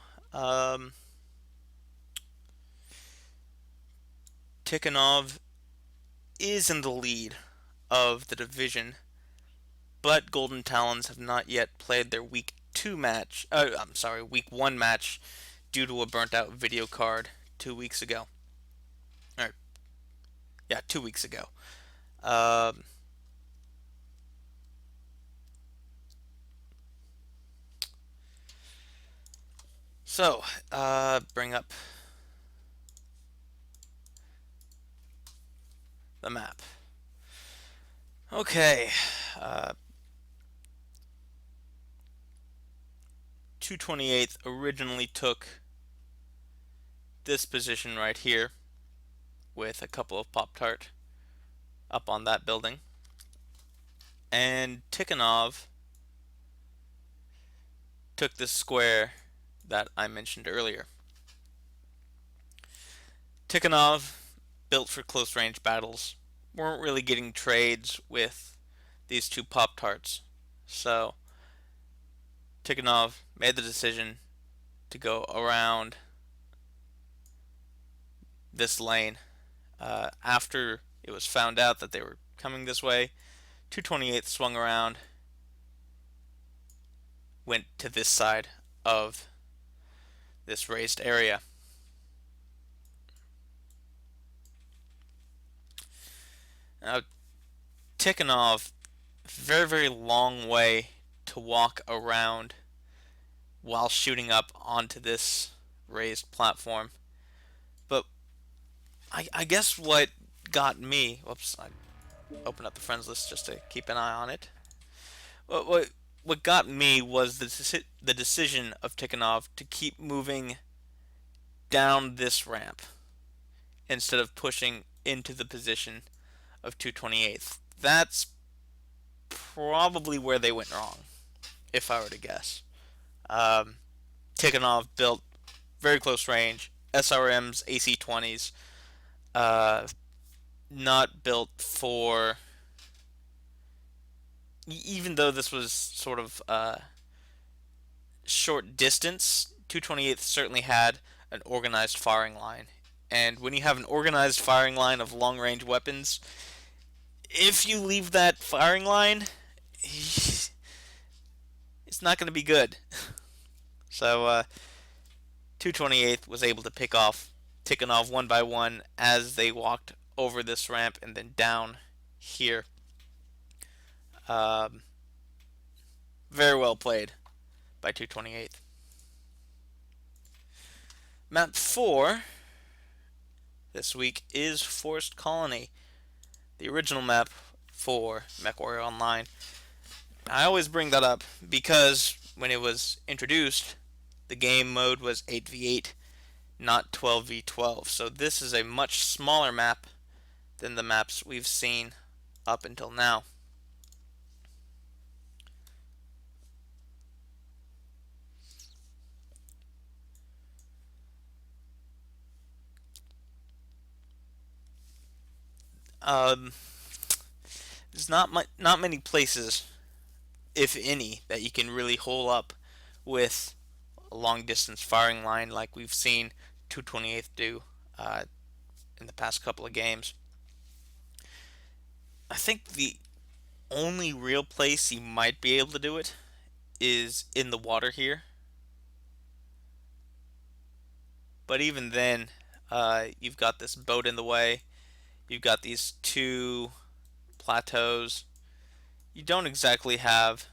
Tikonov is in the lead of the division, but Golden Talons have not yet played their week 2 match. I'm sorry, week 1 match due to a burnt out video card 2 weeks ago. Or, yeah, 2 weeks ago. Um, bring up the map. Okay. 228th originally took this position right here with a couple of Pop-Tart up on that building. And Tikonov took this square that I mentioned earlier. Tikonov, built for close range battles, weren't really getting trades with these two Pop-Tarts. So Tikonov made the decision to go around this lane. After it was found out that they were coming this way, 228th swung around, went to this side of this raised area. Now, Tikonov, very, very long way to walk around while shooting up onto this raised platform. But I guess what got me, whoops, I opened up the friends list just to keep an eye on it. What got me was the decision of Tikonov to keep moving down this ramp instead of pushing into the position of 228th. That's probably where they went wrong, if I were to guess. Tikonov built very close range SRMs, AC-20s, not built for. Even though this was sort of short distance, 228th certainly had an organized firing line. And when you have an organized firing line of long-range weapons, if you leave that firing line, it's not going to be good. So 228th was able to pick off Tikonov one by one as they walked over this ramp and then down here. Very well played by 228th. Map 4 this week is Forest Colony, the original map for MechWarrior Online. I always bring that up because when it was introduced, the game mode was 8v8, not 12v12. So this is a much smaller map than the maps we've seen up until now. There's not many places, if any, that you can really hole up with a long distance firing line like we've seen 228th do in the past couple of games. I think the only real place you might be able to do it is in the water here. But even then, you've got this boat in the way. You've got these two plateaus. You don't exactly have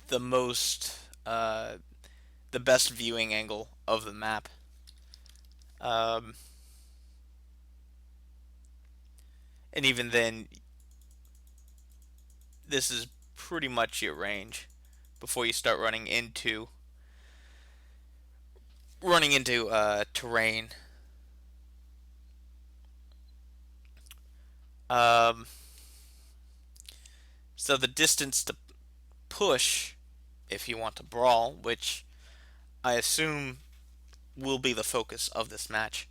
the best viewing angle of the map. And even then, this is pretty much your range before you start running into terrain. So the distance to push, if you want to brawl, which I assume will be the focus of this match,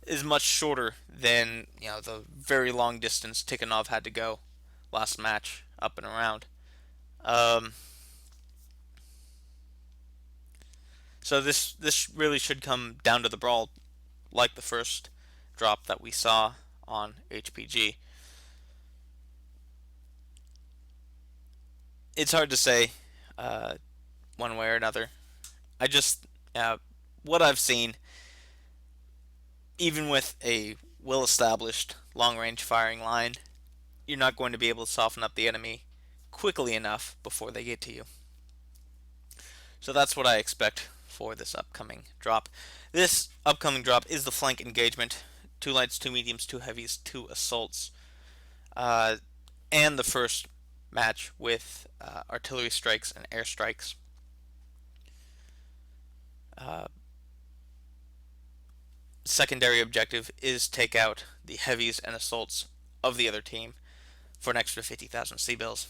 is much shorter than the very long distance Tikonov had to go last match up and around. Um, so this really should come down to the brawl, like the first drop that we saw on HPG. It's hard to say one way or another. I just what I've seen, even with a well-established long-range firing line, you're not going to be able to soften up the enemy quickly enough before they get to you. So that's what I expect for this upcoming drop. This upcoming drop is the flank engagement: 2 lights, 2 mediums, 2 heavies, 2 assaults, and the first match with artillery strikes and airstrikes. Secondary objective is take out the heavies and assaults of the other team for an extra 50,000 C-bills.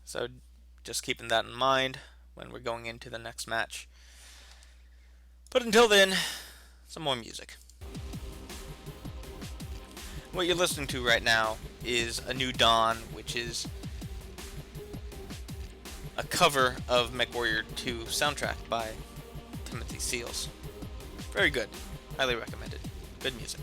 So just keeping that in mind when we're going into the next match. But until then, some more music. What you're listening to right now is A New Dawn, which is a cover of MechWarrior 2 soundtrack by Timothy Seals. Very good. Highly recommended. Good music.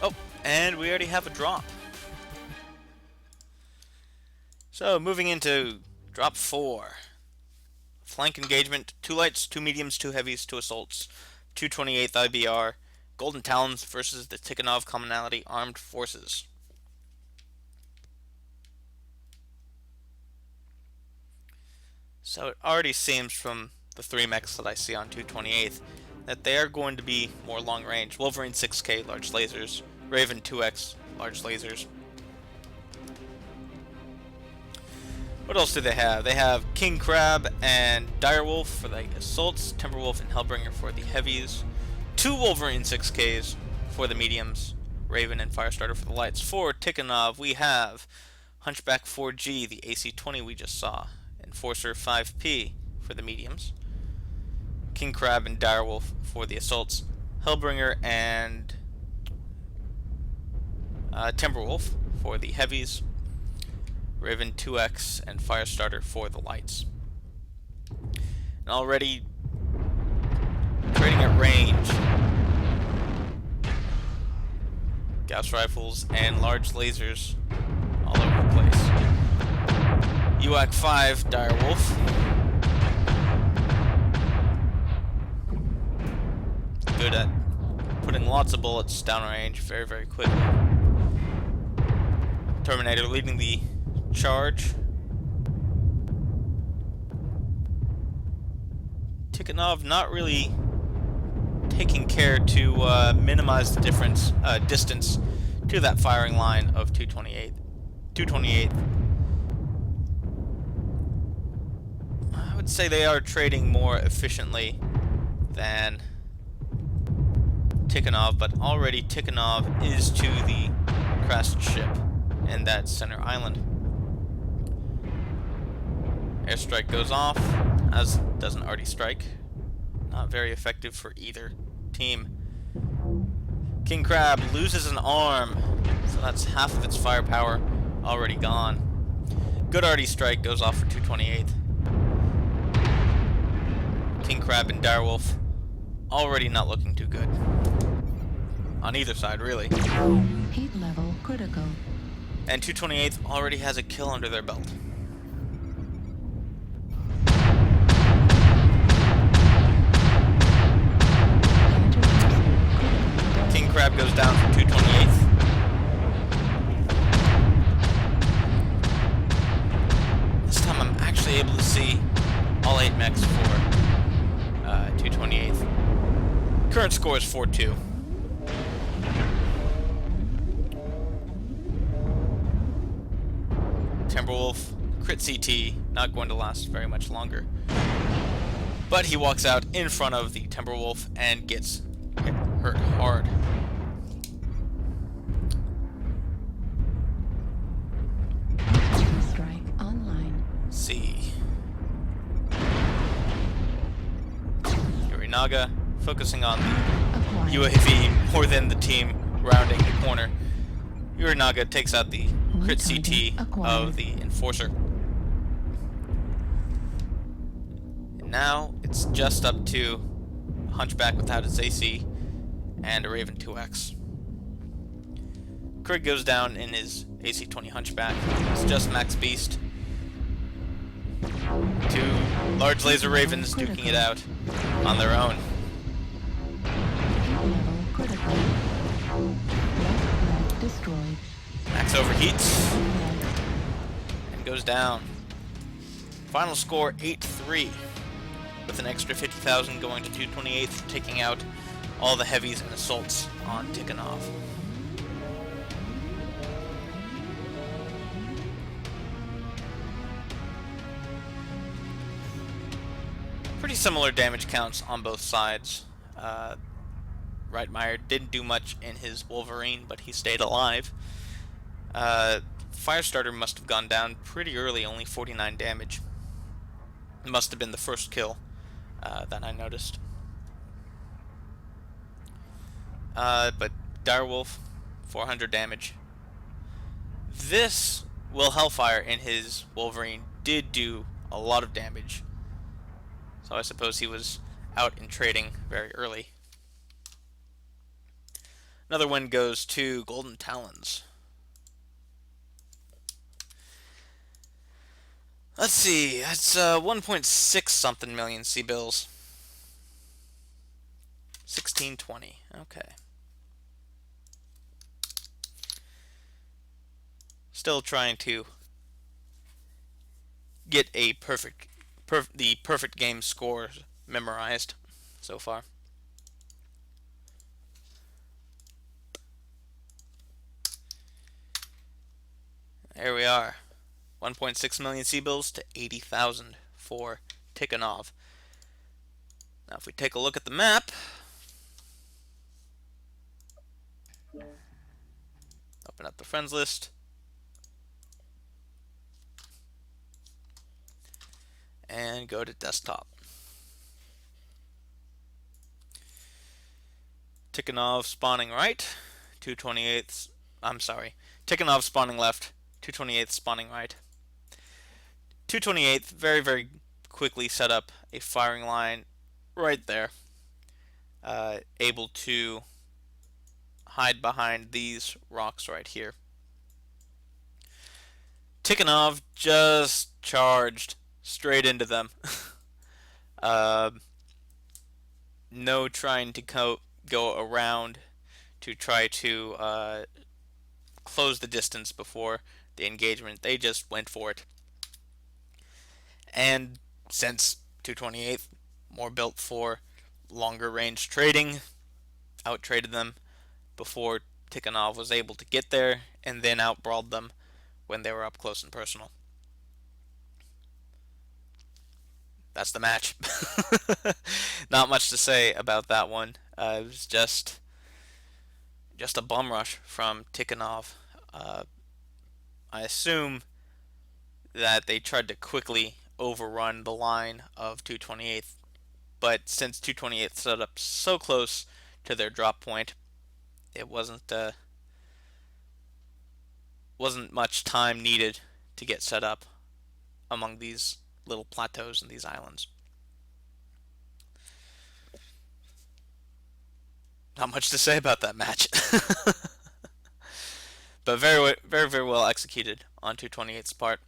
Oh, and we already have a drop. So, moving into drop 4. Flank engagement: 2 lights, 2 mediums, 2 heavies, 2 assaults, 228th IBR, Golden Talons versus the Tikonov Commonality Armed Forces. So it already seems from the 3 mechs that I see on 228th that they are going to be more long range. Wolverine 6K large lasers, Raven 2X large lasers. What else do they have? They have King Crab and Direwolf for the assaults, Timberwolf and Hellbringer for the heavies, 2 Wolverine 6Ks for the mediums, Raven and Firestarter for the lights. For Tikonov, we have Hunchback 4G, the AC-20 we just saw, Enforcer 5P for the mediums, King Crab and Direwolf for the assaults, Hellbringer and Timberwolf for the heavies, Raven 2X and Firestarter for the lights. And already trading at range, Gauss rifles and large lasers all over the place. UAC 5 Direwolf, good at putting lots of bullets downrange very, very quickly. Terminator leading the charge. Tikonov not really taking care to minimize the distance to that firing line of 228. I would say they are trading more efficiently than Tikonov, but already Tikonov is to the crashed ship in that center island. Airstrike goes off, as does an arty strike. Not very effective for either team. King Crab loses an arm, so that's half of its firepower already gone. Good arty strike goes off for 228th. King Crab and Direwolf already not looking too good. On either side, really. Heat level critical. And 228th already has a kill under their belt. King Crab goes down for 228th. This time I'm actually able to see all 8 mechs for 228th. Current score is 4-2. Timberwolf crit CT, not going to last very much longer. But he walks out in front of the Timberwolf and gets hurt hard. Strike online. C. Yorinaga focusing on the Acquired. UAV more than the team rounding the corner. Yorinaga takes out the crit Target CT acquired. of the Enforcer. And now it's just up to a Hunchback without its AC and a Raven 2X. Krieg goes down in his AC-20 Hunchback. It's just Max Beast. Two large laser Ravens duking it out on their own. Heat level critical. Left leg destroyed. Max overheats Leg. and goes down. Final score 8-3, with an extra 50,000 going to 228th, taking out all the heavies and assaults on Tikonov. Pretty similar damage counts on both sides. Reitmeyer didn't do much in his Wolverine, but he stayed alive. Firestarter must have gone down pretty early, only 49 damage. It must have been the first kill that I noticed. But Direwolf, 400 damage. This Will Hellfire in his Wolverine did do a lot of damage. So I suppose he was out in trading very early. Another win goes to Golden Talons. Let's see, that's 1.6 something million C-bills. 1620, okay. Still trying to get a the perfect game score memorized so far. There we are. 1.6 million C-bills to 80,000 for Tikonov. Now if we take a look at the map, open up the friends list, and go to desktop. Tikonov spawning right, 228th, Tikonov spawning left, 228th spawning right. 228th very, very quickly set up a firing line right there, able to hide behind these rocks right here. Tikonov just charged straight into them. No trying to go around to try to close the distance before the engagement. They just went for it. And since 228th, more built for longer range trading, out-traded them before Tikonov was able to get there, and then out-brawled them when they were up close and personal. That's the match. Not much to say about that one. It was just a bum rush from Tikonov. I assume that they tried to quickly overrun the line of 228th, but since 228th set up so close to their drop point, it wasn't much time needed to get set up among these little plateaus and these islands. Not much to say about that match. But very, very, very well executed on 228's part.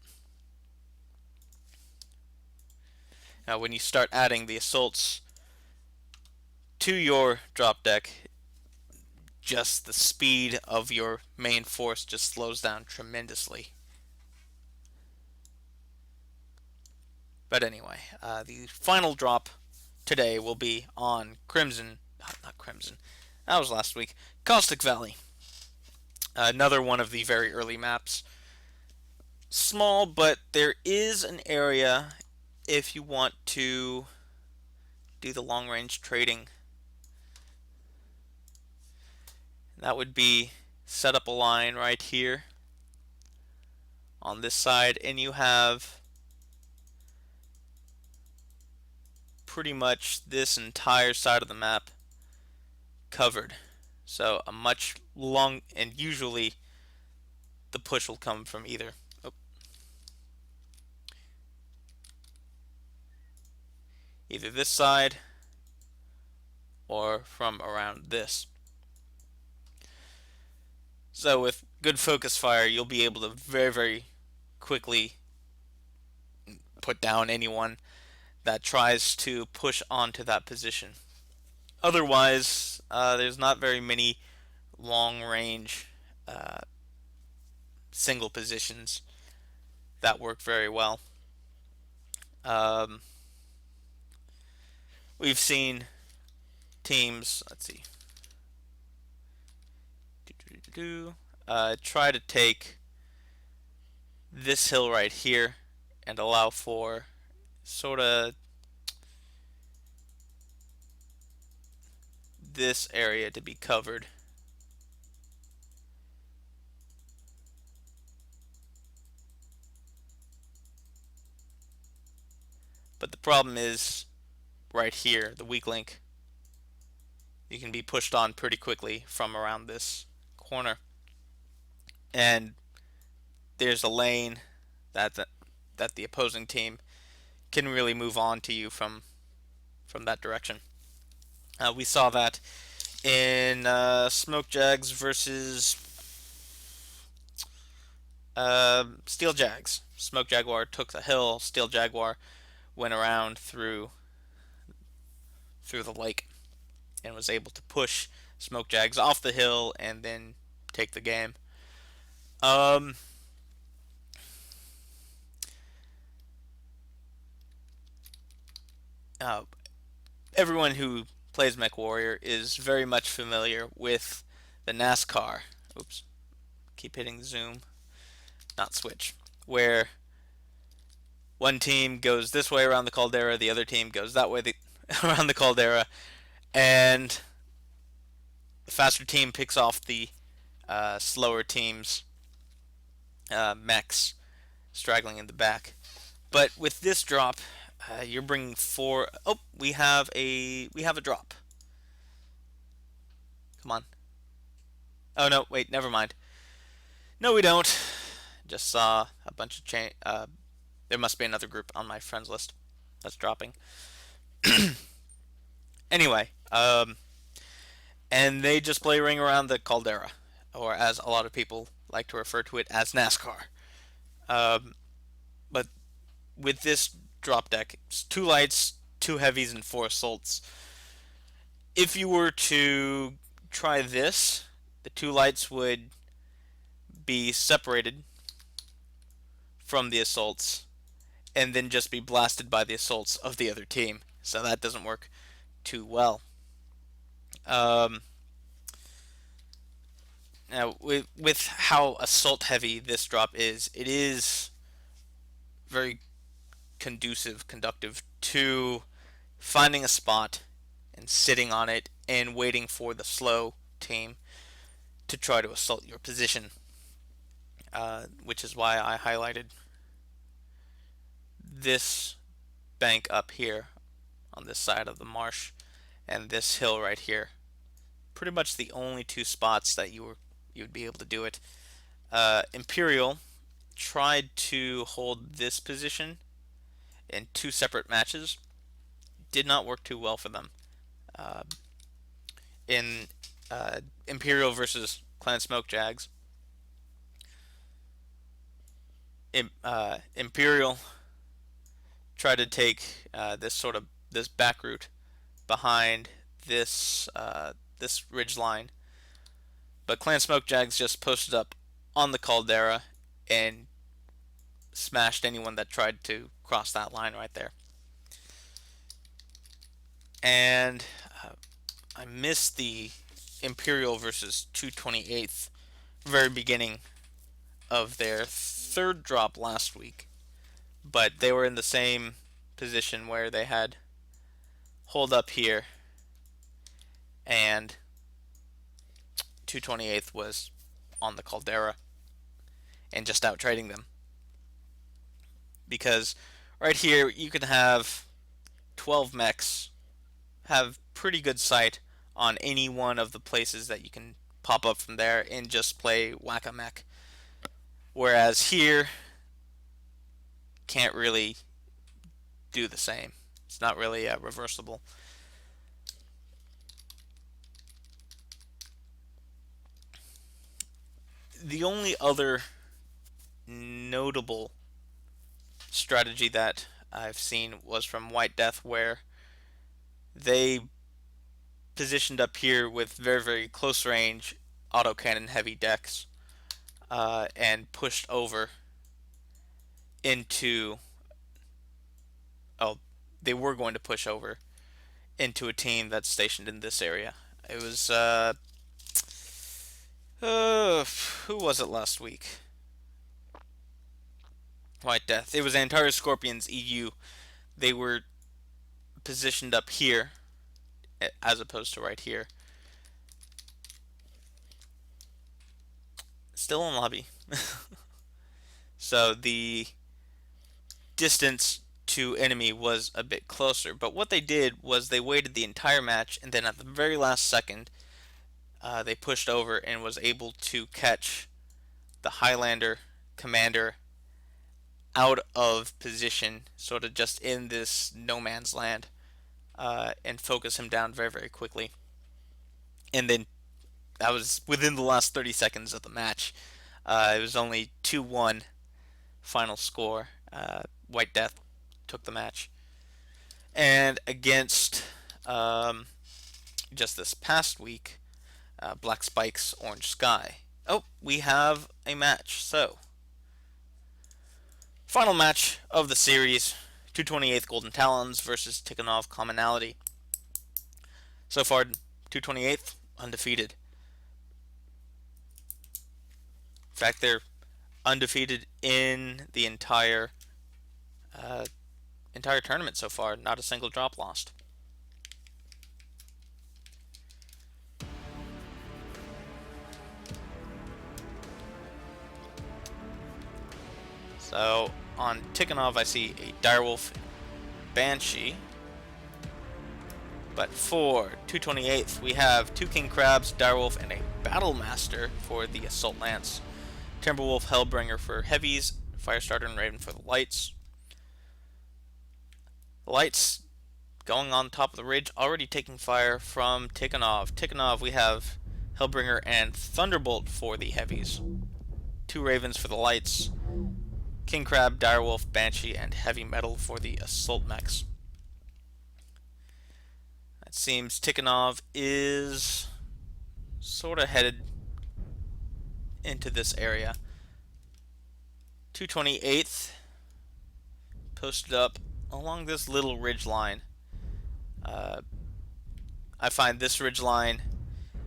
Now, when you start adding the assaults to your drop deck, just the speed of your main force just slows down tremendously. But anyway, the final drop today will be on Crimson, not Crimson, that was last week, Caustic Valley. Another one of the very early maps. small, but there is an area if you want to do the long range trading. That would be set up a line right here on this side, and you have pretty much this entire side of the map covered. So a much long, and usually the push will come from either this side or from around this. So with good focus fire, you'll be able to very, very quickly put down anyone that tries to push onto that position. Otherwise, there's not very many long range single positions that work very well. Um, we've seen teams, let's see, try to take this hill right here and allow for sort of this area to be covered. But the problem is right here, the weak link. You can be pushed on pretty quickly from around this corner. And there's a lane that the opposing team can really move on to you from that direction. We saw that in Smoke Jags versus Steel Jags. Smoke Jaguar took the hill. Steel Jaguar went around through the lake and was able to push Smoke Jags off the hill and then take the game. Everyone who plays Mech Warrior is very much familiar with the NASCAR. Oops, keep hitting zoom, not switch. Where one team goes this way around the caldera, the other team goes that way around the caldera, and the faster team picks off the slower team's mechs straggling in the back. But with this drop, you're bringing four. Oh, we have a drop. Come on. Oh no, wait, never mind. No, we don't. Just saw a bunch of there must be another group on my friends list that's dropping. Anyway, and they just play ring around the caldera, or as a lot of people like to refer to it as NASCAR. But with this drop deck, it's 2 lights, 2 heavies, and 4 assaults. If you were to try this, the 2 lights would be separated from the assaults and then just be blasted by the assaults of the other team. So that doesn't work too well. Now, with how assault heavy this drop is, it is very conductive to finding a spot and sitting on it and waiting for the slow team to try to assault your position, which is why I highlighted this bank up here on this side of the marsh and this hill right here. Pretty much the only 2 spots that you would be able to do it. Imperial tried to hold this position in 2 separate matches. Did not work too well for them. In Imperial versus Clan Smoke Jags, Imperial tried to take this back route behind this ridge line, but Clan Smoke Jags just posted up on the caldera and smashed anyone that tried to cross that line right there. And I missed the Imperial versus 228th very beginning of their third drop last week, but they were in the same position where they had hold up here, and 228th was on the Caldera and just out trading them. Because right here you can have 12 mechs, have pretty good sight on any one of the places that you can pop up from there and just play whack-a-mech. Whereas here, can't really do the same. It's not really reversible. The only other notable strategy that I've seen was from White Death, where they positioned up here with very, very close range autocannon heavy decks, and pushed over into, oh, they were going to push over into a team that's stationed in this area. It was who was it last week? White Death. It was Antares Scorpions EU. They were positioned up here as opposed to right here. Still in lobby. So the distance to enemy was a bit closer, but what they did was they waited the entire match, and then at the very last second they pushed over and was able to catch the Highlander commander out of position, sort of just in this no man's land, and focus him down very, very quickly. And then that was within the last 30 seconds of the match. It was only 2-1 final score. White Death took the match. And against just this past week, Black Spikes, Orange Sky. Oh, we have a match. So, final match of the series, 228th Golden Talons versus Tikonov Commonality. So far, 228th undefeated. In fact, they're undefeated in the entire tournament so far. Not a single drop lost. So on Tikonov, I see a Direwolf Banshee. But for 228th, we have 2 King Crabs, Direwolf, and a Battlemaster for the Assault Lance. Timberwolf, Hellbringer for heavies, Firestarter and Raven for the lights. The lights going on top of the ridge, already taking fire from Tikonov. Tikonov, we have Hellbringer and Thunderbolt for the heavies. 2 Ravens for the lights. King Crab, Direwolf, Banshee, and Heavy Metal for the assault mechs. It seems Tikonov is sort of headed into this area. 228th posted up along this little ridge line. I find this ridge line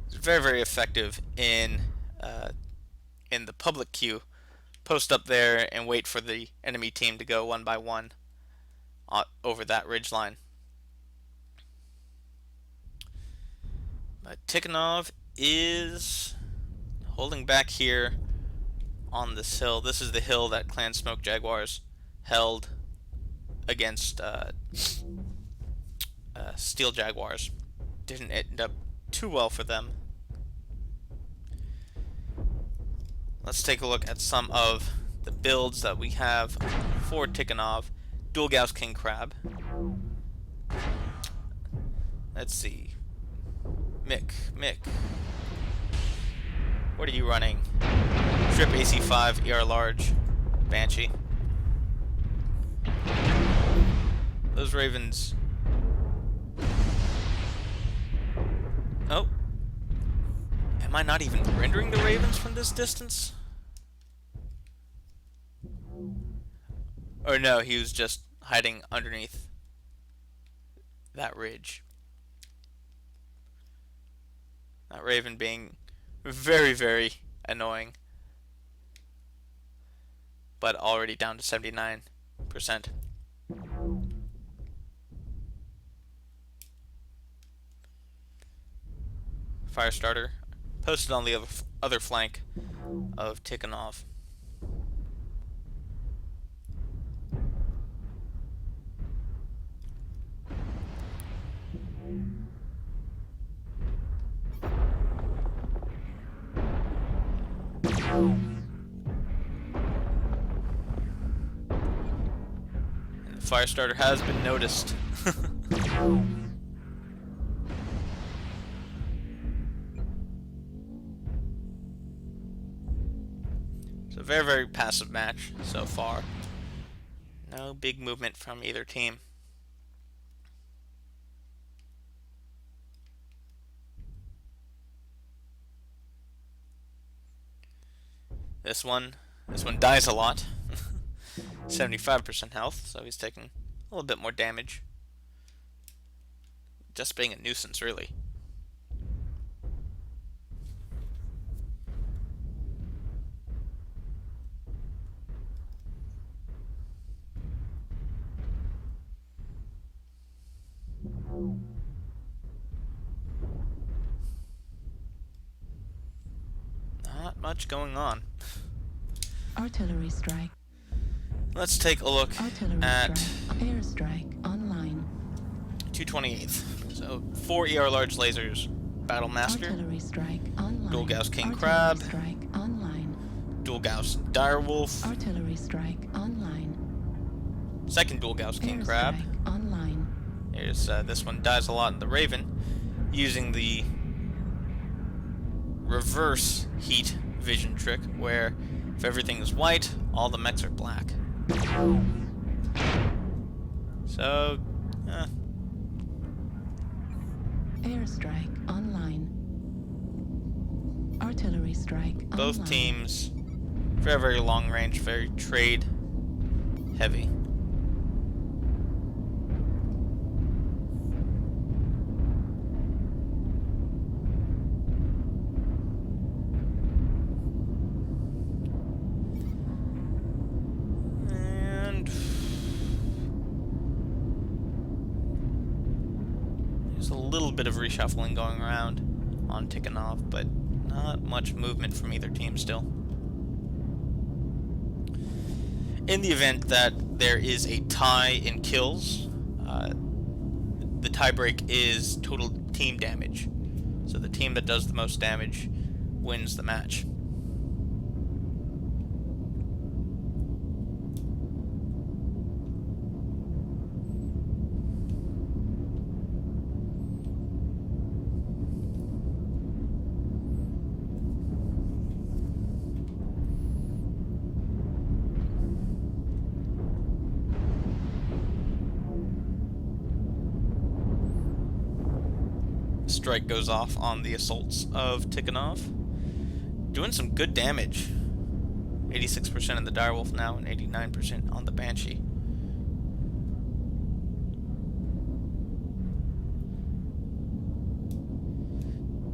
is very, very effective in the public queue. Post up there and wait for the enemy team to go one by one over that ridge line. But Tikonov is holding back here on this hill. This is the hill that Clan Smoke Jaguars held against Steel Jaguars. Didn't end up too well for them. Let's take a look at some of the builds that we have for Tikonov. Dual Gauss King Crab. Let's see. Mick. What are you running? Strip AC5, ER large, Banshee. Those Ravens. Oh. Am I not even rendering the Ravens from this distance? Or no, he was just hiding underneath that ridge. That Raven being very, very annoying. but already down to 79%. Firestarter posted on the other flank of Tikonov. And the Firestarter has been noticed. It's a very, very passive match so far. No big movement from either team. This one dies a lot. 75% health, so he's taking a little bit more damage. Just being a nuisance, really. Not much going on. Artillery strike. Let's take a look Artillery at strike. Airstrike online. 228th. So 4 ER large lasers, Battle Master, Artillery strike online. Dual Gauss King Artillery Crab, strike online. Dual Gauss Direwolf, Artillery strike online. second Dual Gauss King Crab. Airstrike online. Here's this one dies a lot in the Raven, using the reverse heat vision trick, where if everything is white, all the mechs are black. So, Airstrike online. Artillery strike both online. teams very, very long range, very trade heavy. There's a little bit of reshuffling going around on Tikonov, but not much movement from either team still. In the event that there is a tie in kills, the tiebreak is total team damage. So the team that does the most damage wins the match. Strike goes off on the assaults of Tikonov, doing some good damage. 86% in the Direwolf now and 89% on the Banshee.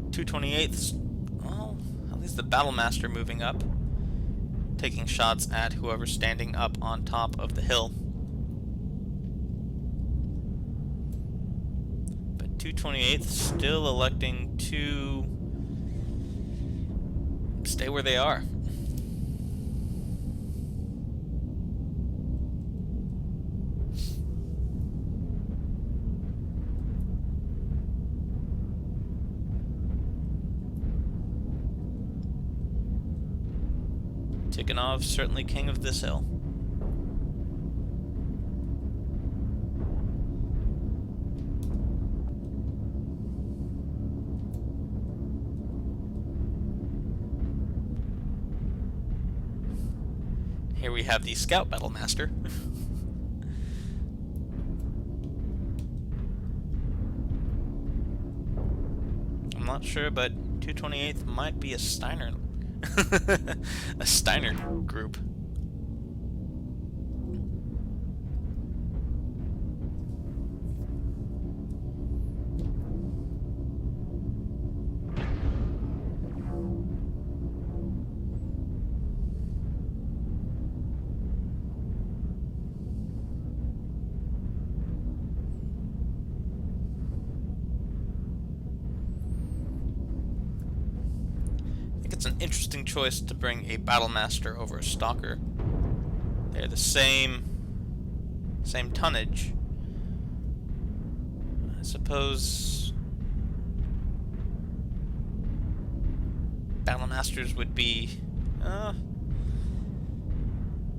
.228th, well, at least the Battle Master moving up, taking shots at whoever's standing up on top of the hill. 228th still electing to stay where they are. Tikonov certainly king of this hill. Here we have the Scout Battle Master. I'm not sure, but 228th might be a Steiner a Steiner group. an interesting choice to bring a Battlemaster over a Stalker. They're the same tonnage. I suppose Battlemasters would be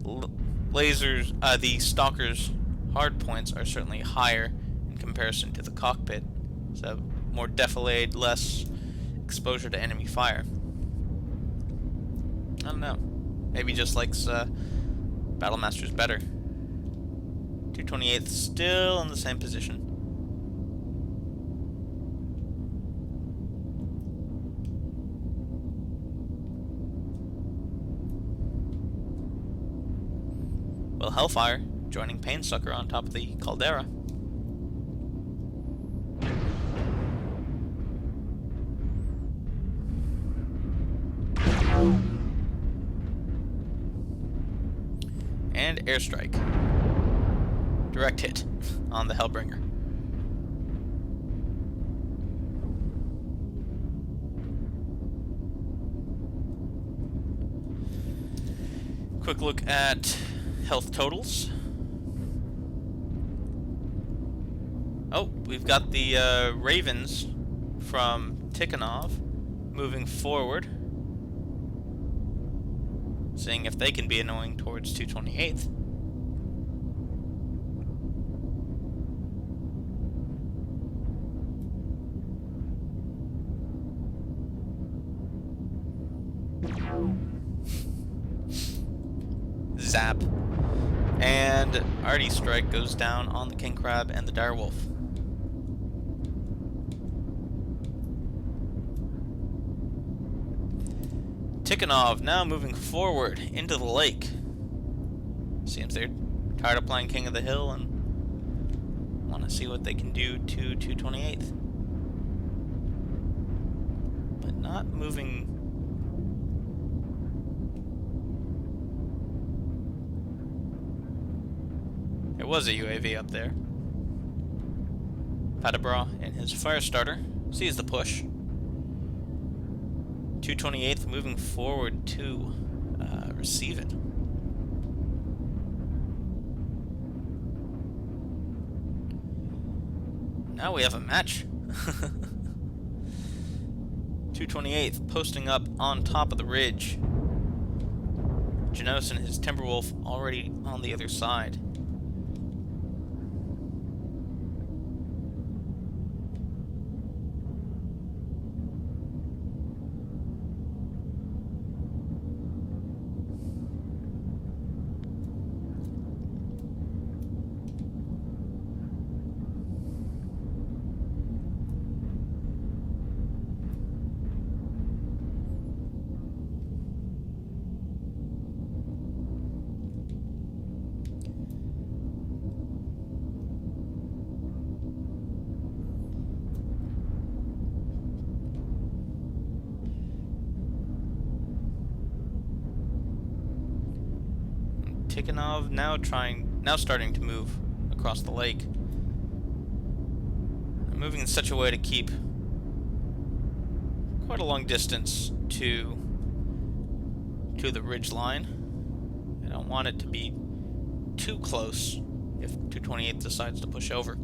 lasers. The Stalker's hard points are certainly higher in comparison to the cockpit, so more defilade, less exposure to enemy fire. I don't know. Maybe just likes Battlemasters better. 228th still in the same position. Well, Hellfire joining Painsucker on top of the Caldera. And airstrike. Direct hit on the Hellbringer. Quick look at health totals. Oh, we've got the Ravens from Tikonov moving forward, seeing if they can be annoying towards 228th. Zap. And Artie Strike goes down on the King Crab and the Direwolf. Tikonov now moving forward into the lake. Seems they're tired of playing King of the Hill and want to see what they can do to 228th. But not moving. There was a UAV up there. Padabra in his fire starter sees the push. 228th moving forward to receive it. Now we have a match. 228th posting up on top of the ridge. Janos and his Timberwolf already on the other side. Tikonov now starting to move across the lake. They're moving in such a way to keep quite a long distance to the ridge line. I don't want it to be too close if 228th decides to push over.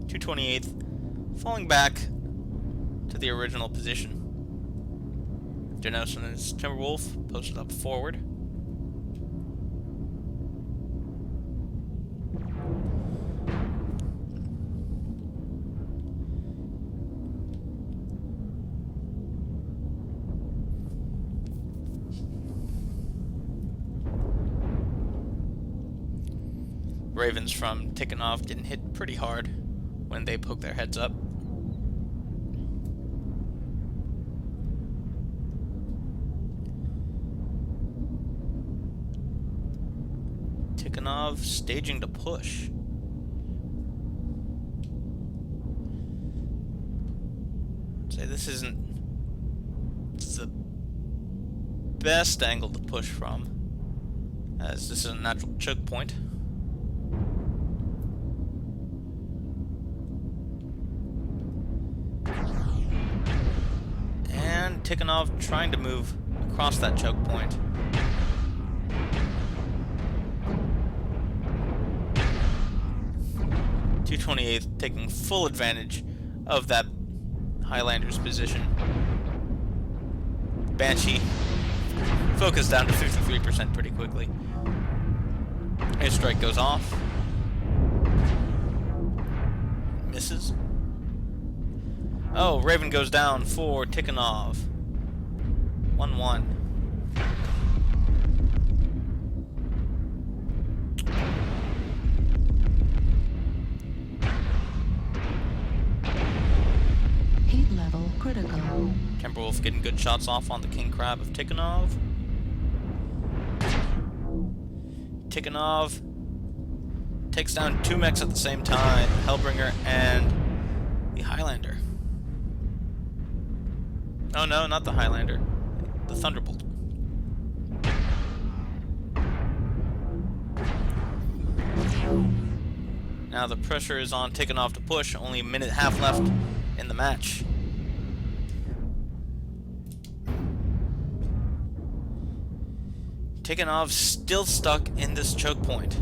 228th falling back to the original position. Janos and his Timberwolf posted up forward. Ravens from Tikonov getting hit pretty hard when they poke their heads up. Tikonov staging to push. I'd say this isn't the best angle to push from, as this is a natural choke point. Tikonov trying to move across that choke point. (228th) taking full advantage of that Highlander's position. Banshee focused down to 53% pretty quickly. Airstrike goes off. Misses. Oh, Raven goes down for Tikonov. 1-1. Heat level critical. Timberwolf getting good shots off on the King Crab of Tikonov. Tikonov takes down 2 mechs at the same time, Hellbringer and the Highlander. Oh no, not the Highlander. The Thunderbolt. Now the pressure is on Tikonov to push. Only a minute and a half left in the match. Tikonov still stuck in this choke point.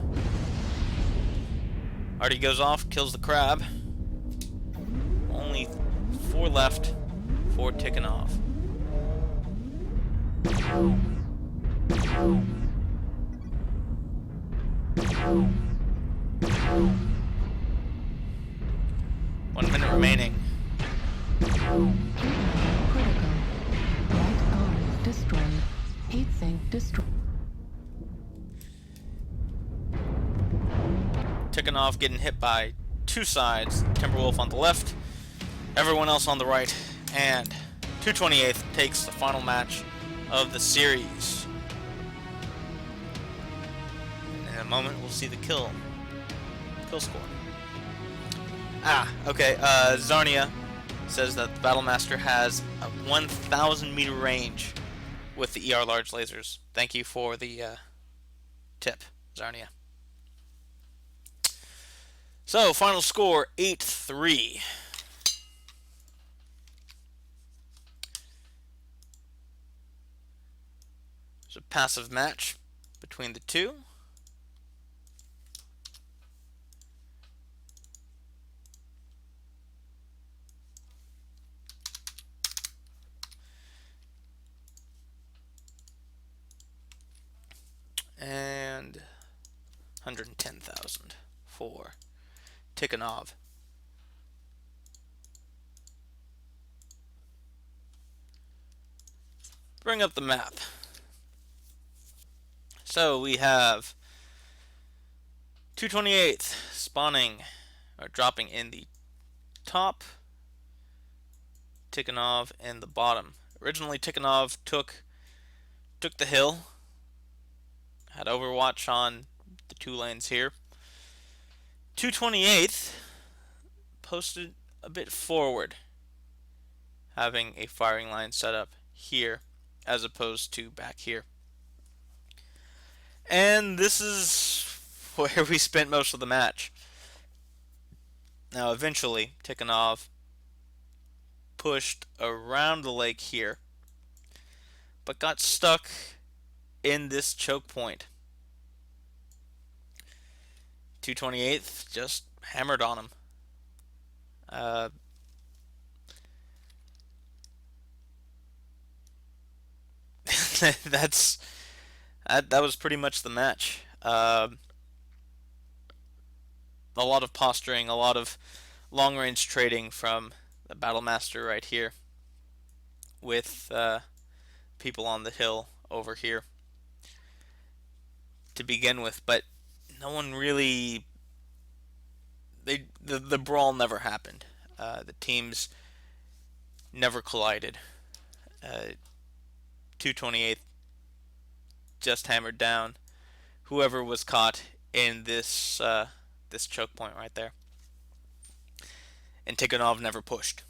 Artie goes off, kills the crab. Only 4 left for Tikonov. One minute remaining. Critical. Right arm destroyed. Heat sink destroyed. Tikonov getting hit by 2 sides. Timberwolf on the left, everyone else on the right, and 228th takes the final match of the series. In a moment, we'll see the kill score. Okay. Zarnia says that the Battlemaster has a 1,000 meter range with the ER large lasers. Thank you for the tip, Zarnia. So, final score, 8-3. It's a passive match between the two. And 110,000 for Tikonov. Bring up the map. So we have 228th spawning or dropping in the top, Tikonov in the bottom. Originally Tikonov took the hill, had overwatch on the 2 lanes here. 228th posted a bit forward, having a firing line set up here as opposed to back here. And this is where we spent most of the match. Now eventually Tikonov pushed around the lake here, but got stuck in this choke point. 228th just hammered on him. That was pretty much the match. A lot of posturing, a lot of long-range trading from the Battlemaster right here, with people on the hill over here to begin with, but no one really. The brawl never happened. The teams never collided. 228th just hammered down whoever was caught in this this choke point right there, and Tikonov never pushed.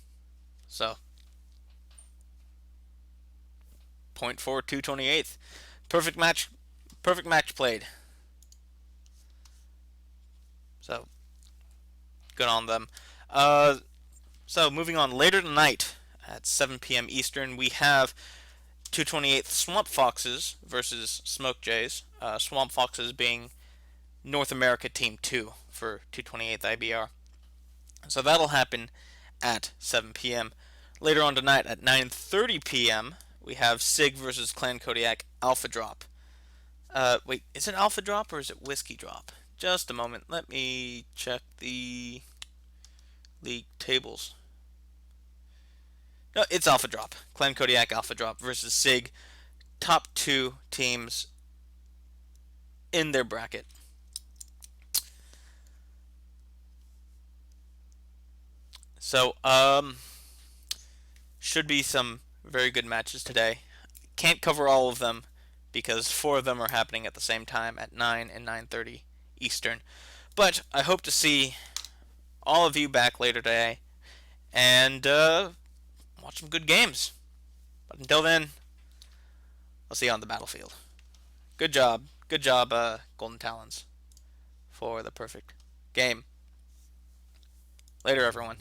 So, point for 228th. Perfect match played. So, good on them. So moving on, later tonight at 7 p.m. Eastern, we have 228th Swamp Foxes versus Smoke Jays. Swamp Foxes being North America Team 2 for 228th IBR. So that'll happen at 7 p.m. Later on tonight at 9:30 p.m. we have SIG versus Clan Kodiak Alpha Drop. Wait, is it Alpha Drop or is it Whiskey Drop? Just a moment. Let me check the league tables. No, it's Alpha Drop. Clan Kodiak Alpha Drop versus SIG. Top two teams in their bracket. So, should be some very good matches today. Can't cover all of them because 4 of them are happening at the same time at 9 and 9:30 Eastern. But I hope to see all of you back later today and watch some good games. But until then, I'll see you on the battlefield. Good job, Golden Talons, for the perfect game. Later, everyone.